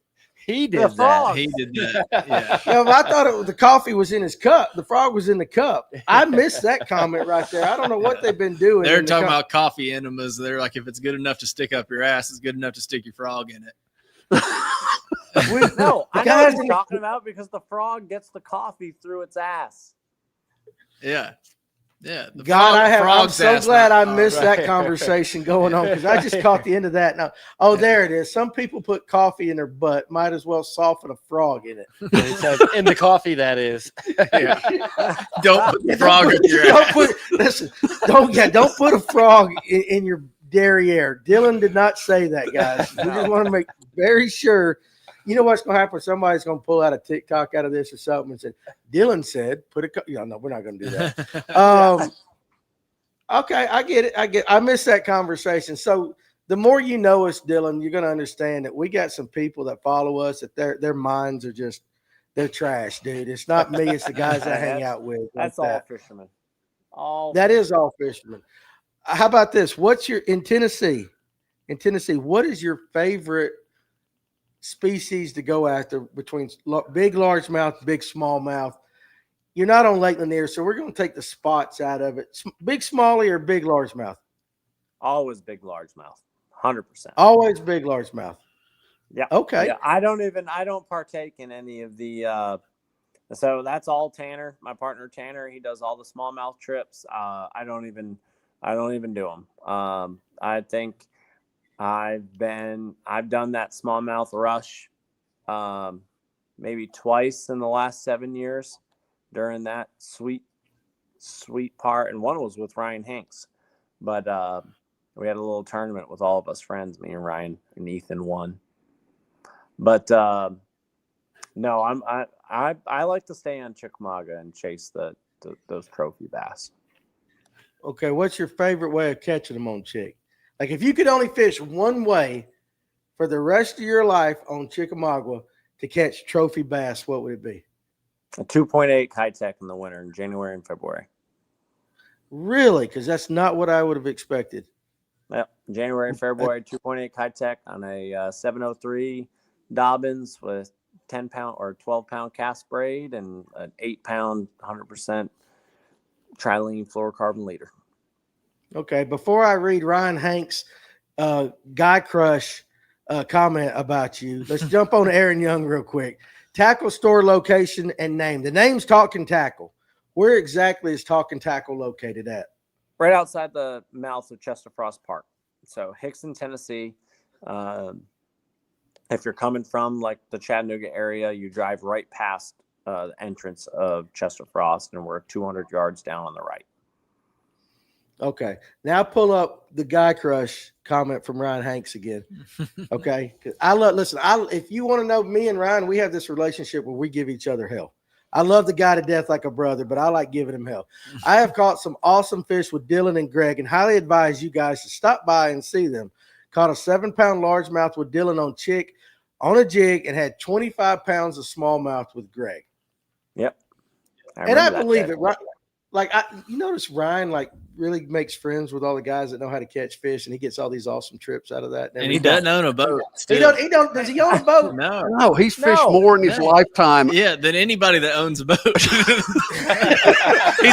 He did that. He did that. Yeah. I thought the coffee was in his cup. The frog was in the cup. I missed that comment right there. I don't know what they've been doing. They're talking about coffee enemas. They're like, if it's good enough to stick up your ass, it's good enough to stick your frog in it. No, I know what you're talking about because the frog gets the coffee through its ass. Yeah. Yeah. I'm so glad I missed that conversation going on because I just caught the end of that. Now, there it is. Some people put coffee in their butt. Might as well soften a frog in it. It says in the coffee, that is. Yeah. Don't put the frog in your ass. Don't put a frog in your derriere. Dillon did not say that, guys. We just want to make very sure. You know what's going to happen? Somebody's going to pull out a TikTok out of this or something and say, Dillon said, no, we're not going to do that. Okay, I get it. I missed that conversation. So the more you know us, Dillon, you're going to understand that we got some people that follow us that their minds are they're trash, dude. It's not me. It's the guys I hang out with. That's all fishermen. That is all fishermen. How about this? In Tennessee, what is your favorite species to go after between big largemouth, big smallmouth? You're not on Lake Lanier, so we're going to take the spots out of it. Big smallie or big largemouth? Always big largemouth, 100%. Always big largemouth. Yeah. Okay. Yeah, I don't partake in any of the. So that's all Tanner, my partner Tanner. He does all the smallmouth trips. I don't even do them. I think I've done that smallmouth rush maybe twice in the last 7 years during that sweet part, and one was with Ryan Hanks, but we had a little tournament with all of us friends, me and Ryan and Ethan won. But no, I like to stay on Chickamauga and chase those trophy bass. Okay, what's your favorite way of catching them on Chick? Like if you could only fish one way for the rest of your life on Chickamauga to catch trophy bass, what would it be? A 2.8 Kitech in the winter in January and February. Really? Because that's not what I would have expected. Yep, January and February, 2.8 Kitech on a 703 Dobbins with 10-pound or 12-pound cast braid and an 8-pound 100% trilene fluorocarbon leader. Okay, before I read Ryan Hanks' Guy Crush comment about you, let's jump on Aaron Young real quick. Tackle store location and name. The name's Talkin Tackle. Where exactly is Talkin Tackle located at? Right outside the mouth of Chester Frost Park. So Hickson, Tennessee. If you're coming from like the Chattanooga area, you drive right past the entrance of Chester Frost, and we're 200 yards down on the right. Okay. Now pull up the Guy Crush comment from Ryan Hanks again. Okay. If you want to know me and Ryan, we have this relationship where we give each other hell. I love the guy to death like a brother, but I like giving him hell. I have caught some awesome fish with Dillon and Greg and highly advise you guys to stop by and see them. Caught a 7-pound largemouth with Dillon on Chick on a jig and had 25 pounds of smallmouth with Greg. Yep. I believe it. Right? Like you notice Ryan really makes friends with all the guys that know how to catch fish, and he gets all these awesome trips out of that. And he doesn't own a boat. He don't. Does he own a boat? No, he's fished more in his lifetime. Yeah, than anybody that owns a boat. He's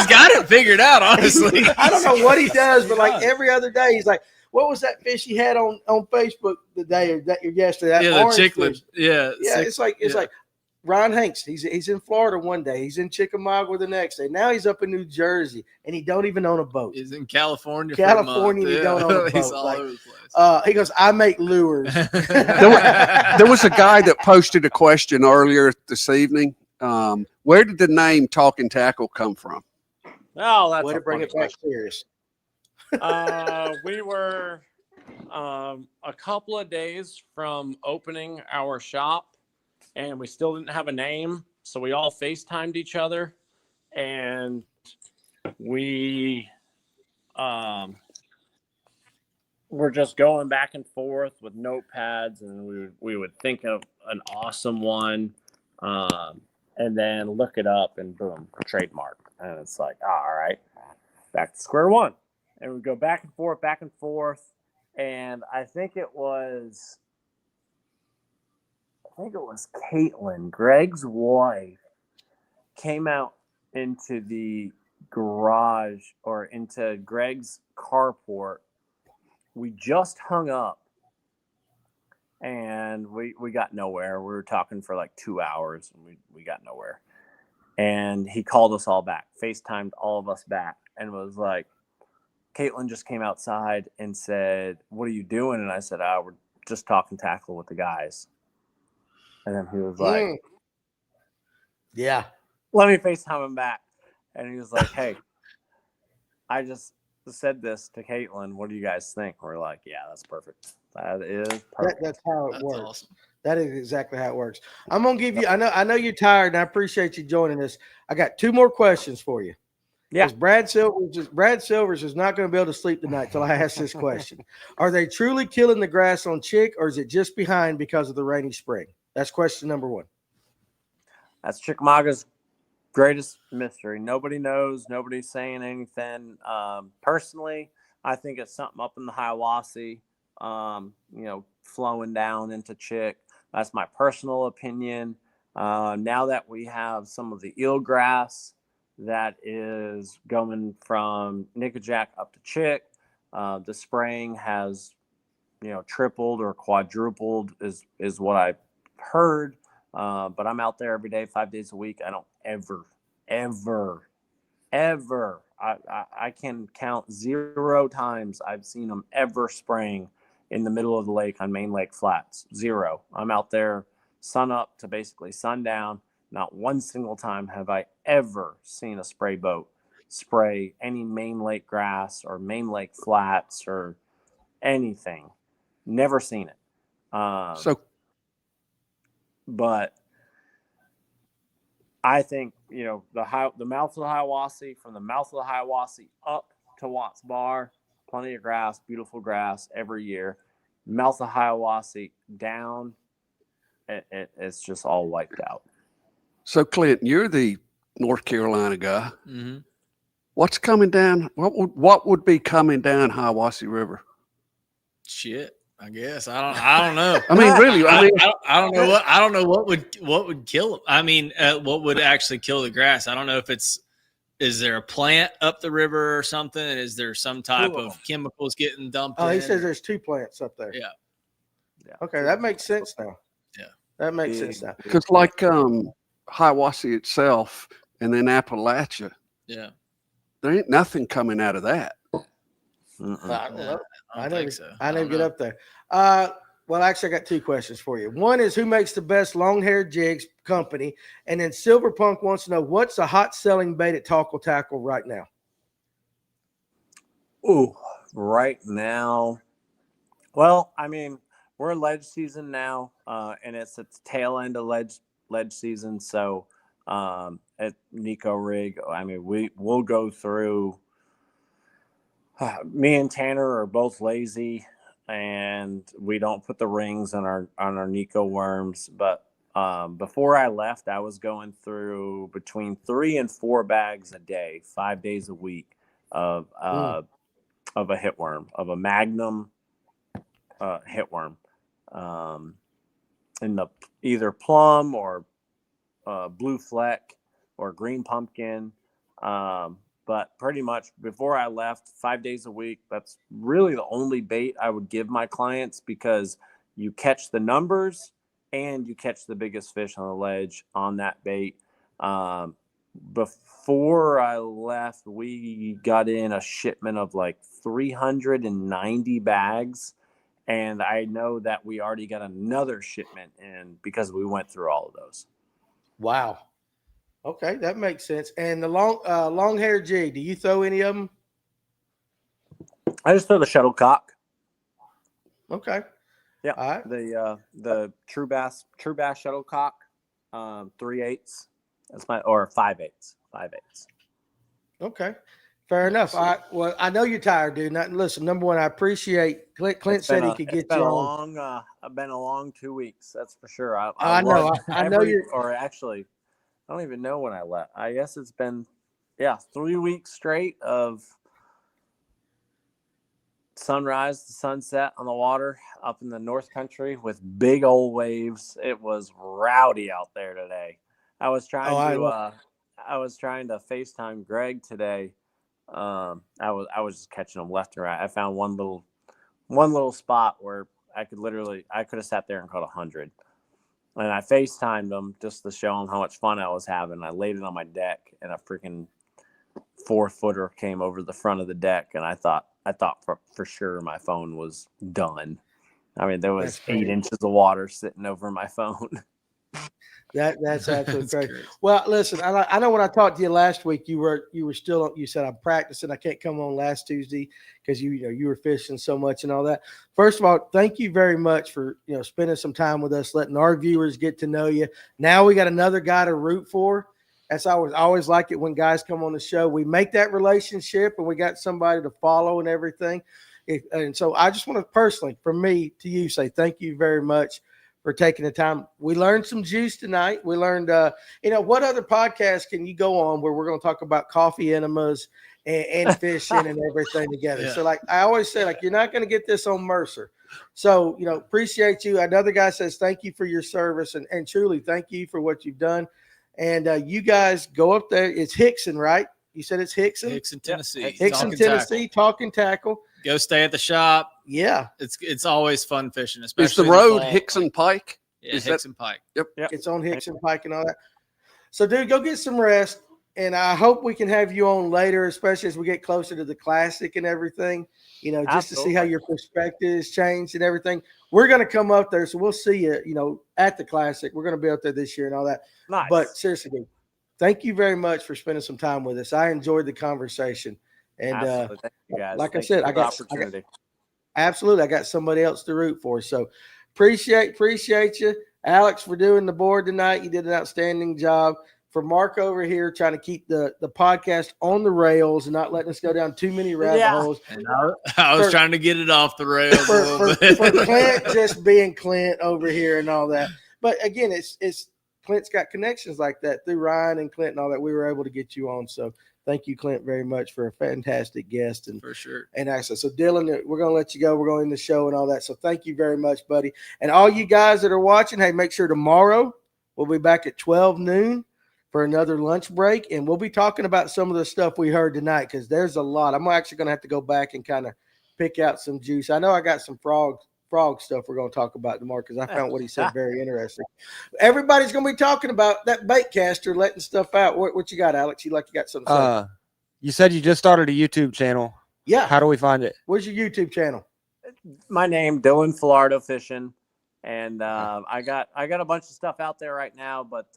got it figured out, honestly. I don't know what he does, but like every other day, he's like, "What was that fish he had on Facebook the day or yesterday?" That the cichlid. Fish. Yeah. It's like Ron Hanks. He's in Florida one day. He's in Chickamauga the next day. Now he's up in New Jersey, and he don't even own a boat. He's in California. He don't own a boat. He's all over the place. He goes, "I make lures." There was a guy that posted a question earlier this evening. Where did the name Talkin Tackle come from? Oh, that's Way a to bring funny it back question. serious. We were a couple of days from opening our shop, and we still didn't have a name, so we all FaceTimed each other, and we were just going back and forth with notepads, and we would think of an awesome one, and then look it up, and boom, trademark. And it's like, all right, back to square one. And we go back and forth. And I think it was Caitlin, Greg's wife, came out into the garage or into Greg's carport. We just hung up and we got nowhere. We were talking for like 2 hours and we got nowhere. And he called us all back, FaceTimed all of us back, and was like, Caitlin just came outside and said, "What are you doing?" And I said, "We're just talking tackle with the guys." And then he was like, Yeah. "Let me FaceTime him back." And he was like, "Hey, I just said this to Caitlin. What do you guys think?" We're like, "Yeah, that's perfect. That is perfect." That's how it That's works. awesome. That is exactly how it works. I'm gonna give you. I know you're tired, and I appreciate you joining us. I got 2 more questions for you. Yeah. Brad Silvers is not going to be able to sleep tonight till I ask this question. Are they truly killing the grass on Chick, or is it just behind because of the rainy spring? That's question number 1. That's Chickamauga's greatest mystery. Nobody knows. Nobody's saying anything. Personally, I think it's something up in the Hiawassee, flowing down into Chick. That's my personal opinion. Now that we have some of the eelgrass that is going from Nickajack up to Chick, the spraying has, tripled or quadrupled is what I've heard. But I'm out there every day, 5 days a week. I don't ever, I can count 0 times I've seen them ever spraying in the middle of the lake on Main Lake Flats. 0. I'm out there sun up to basically sundown. Not one single time have I ever seen a spray boat spray any Main Lake grass or Main Lake Flats or anything. Never seen it. But I think, the mouth of the Hiawassee, from the mouth of the Hiawassee up to Watts Bar, plenty of grass, beautiful grass every year. Mouth of Hiawassee down, it's just all wiped out. So, Clint, you're the North Carolina guy. Mm-hmm. What's coming down? What would be coming down Hiawassee River? Shit, I guess I don't know. I mean, really, I don't know what would kill them. I mean, what would actually kill the grass? I don't know if is there a plant up the river or something? Is there some type of chemicals getting dumped? He says there's 2 plants up there. Yeah. Okay, that makes sense now. Yeah, that makes sense now. Because like Hiawassee itself, and then Appalachia. Yeah. There ain't nothing coming out of that. I don't know. I don't think so. I never get up there. Well, actually, I got 2 questions for you. One is, who makes the best long-haired jigs company? And then Silverpunk wants to know, what's a hot-selling bait at Talkin Tackle right now? Ooh, right now. Well, I mean, we're ledge season now, and it's at the tail end of ledge season. So at Nico Rig, I mean, we'll go through. Me and Tanner are both lazy, and we don't put the rings on our Nico worms. But before I left, I was going through between 3 and 4 bags a day, 5 days a week of a hitworm, of a Magnum hitworm, in the either plum or blue fleck or green pumpkin. But pretty much before I left, 5 days a week, that's really the only bait I would give my clients, because you catch the numbers and you catch the biggest fish on the ledge on that bait. Before I left, we got in a shipment of like 390 bags. And I know that we already got another shipment in because we went through all of those. Wow. Okay, that makes sense. And the long hair jig, do you throw any of them? I just throw the shuttlecock. Okay. Yeah. All right. The true bass shuttlecock, 3/8. That's or 5/8. 5/8. Okay. Fair enough. All right. Well, I know you're tired, dude. Listen, number one, I appreciate Clint said he could get you on. I've been a long 2 weeks. That's for sure. I know. I know you. Or actually, I don't even know when I left. I guess it's been, 3 weeks straight of sunrise to sunset on the water up in the North Country with big old waves. It was rowdy out there today. I was trying to FaceTime Greg today. I was just catching them left and right. I found one little spot where I could have sat there and caught 100. And I FaceTimed them just to show them how much fun I was having. I laid it on my deck, and a freaking 4-footer came over the front of the deck, and I thought for sure my phone was done. I mean, there was 8 inches of water sitting over my phone. That's absolutely crazy. Well, listen, I know when I talked to you last week, you said I'm practicing. I can't come on last Tuesday because you were fishing so much and all that. First of all, thank you very much for spending some time with us, letting our viewers get to know you. Now we got another guy to root for. That's I always like it when guys come on the show. We make that relationship, and we got somebody to follow and everything. And so I just want to personally, from me to you, say thank you very much for taking the time. We learned some juice tonight. We learned, what other podcast can you go on where we're going to talk about coffee enemas and fishing and everything together? Yeah. So like I always say, like, you're not going to get this on Mercer. So, appreciate you. Another guy says, thank you for your service and truly thank you for what you've done. And you guys go up there. It's Hickson, right? You said it's Hickson? Hickson, Tennessee. Hickson, Tennessee, Talkin Tackle. Go stay at the shop. Yeah. It's always fun fishing, especially Is the road Hickson Pike? Yeah, Hickson Pike. Yep. It's on Hickson Pike and all that. So, dude, go get some rest. And I hope we can have you on later, especially as we get closer to the Classic and everything, just to see how your perspective has changed and everything. We're going to come up there, so we'll see you, at the Classic. We're going to be up there this year and all that. Nice. But seriously, dude, thank you very much for spending some time with us. I enjoyed the conversation. And thank you guys. Like I said, I got somebody else to root for. So appreciate you, Alex, for doing the board tonight. You did an outstanding job. For Mark over here trying to keep the podcast on the rails and not letting us go down too many rabbit holes. And I was trying to get it off the rails a little bit. For Clint just being Clint over here and all that. But again, it's Clint's got connections like that through Ryan and Clint and all that. We were able to get you on. So thank you, Clint, very much for a fantastic guest. And for sure. And access. So Dillon, we're going to let you go. We're going to end the show and all that. So thank you very much, buddy. And all you guys that are watching, hey, make sure tomorrow we'll be back at 12 noon for another lunch break. And we'll be talking about some of the stuff we heard tonight because there's a lot. I'm actually going to have to go back and kind of pick out some juice. I know I got some frog stuff we're going to talk about tomorrow because I found what he said very interesting. Everybody's going to be talking about that bait caster letting stuff out. What you got, Alex? You got something to say? You said you just started a YouTube channel. Yeah. How do we find it? Where's your YouTube channel? My name, Dillon Falardeau Fishing. And I got a bunch of stuff out there right now, but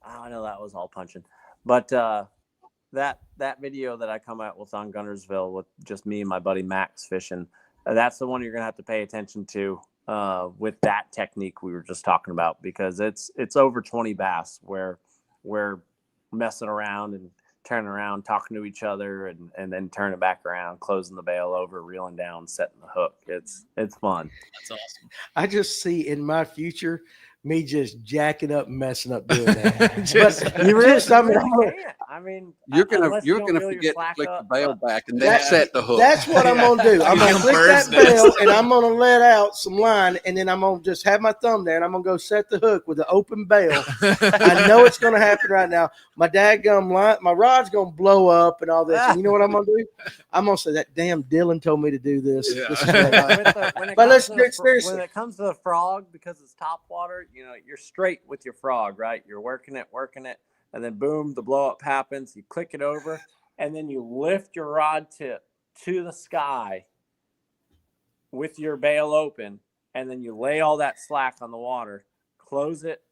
I know that was all punching, but that video that I come out with on Gunnersville with just me and my buddy Max fishing, that's the one you're gonna have to pay attention to with that technique we were just talking about because it's over 20 bass where we're messing around and turning around, talking to each other, and then turning back around, closing the bail over, reeling down, setting the hook. It's fun. That's awesome. I just see in my future me just jacking up, messing up, doing that. You're gonna forget to click the bail back and then set the hook. That's what I'm gonna do. I'm gonna click that bail and I'm gonna let out some line, and then I'm gonna just have my thumb there and I'm gonna go set the hook with the open bail. I know it's gonna happen right now. My dadgum line, my rod's gonna blow up and all this. And you know what I'm gonna do? I'm gonna say that damn Dillon told me to do this. Yeah. When it comes to the frog, because it's top water, you're straight with your frog, right? You're working it, and then boom, the blow up happens. You click it over, and then you lift your rod tip to the sky with your bail open, and then you lay all that slack on the water, close it,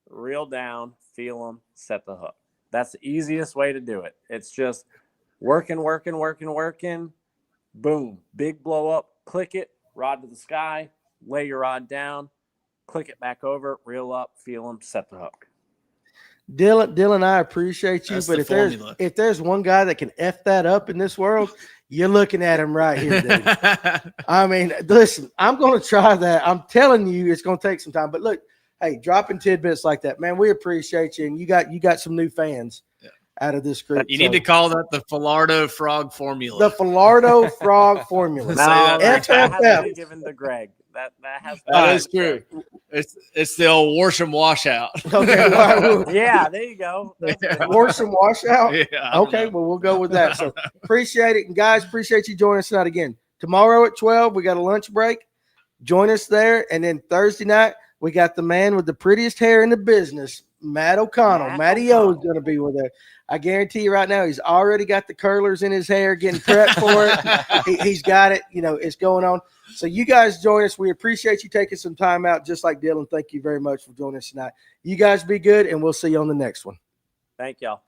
reel down, feel them, set the hook. That's the easiest way to do it. It's just working. Boom, big blow up, click it, rod to the sky, lay your rod down, click it back over, reel up, feel them, set the hook. Dillon, I appreciate you, That's but the formula. if there's one guy that can F that up in this world, you're looking at him right here, dude. I mean, listen, I'm going to try that. I'm telling you, it's going to take some time. But look, hey, dropping tidbits like that, man, we appreciate you, and you got some new fans out of this group. You need to call that the Falardeau frog formula. The Falardeau frog formula. No, that has to FFF. be given to Greg. That has to That be is given to true. It's the old Worsham washout. Okay, well, Greg. Yeah, there you go. That's good. Wash and wash out. Yeah, I don't Okay, know. well, we'll go with that. So appreciate it. And guys, appreciate you joining us tonight again. Tomorrow at 12, we got a lunch break. Join us there. And then Thursday night, we got the man with the prettiest hair in the business, Matt O'Connell. Matty O is going to be with us. I guarantee you right now, he's already got the curlers in his hair, getting prepped for it. He's got it. You know, it's going on. So you guys join us. We appreciate you taking some time out, just like Dillon. Thank you very much for joining us tonight. You guys be good, and we'll see you on the next one. Thank y'all.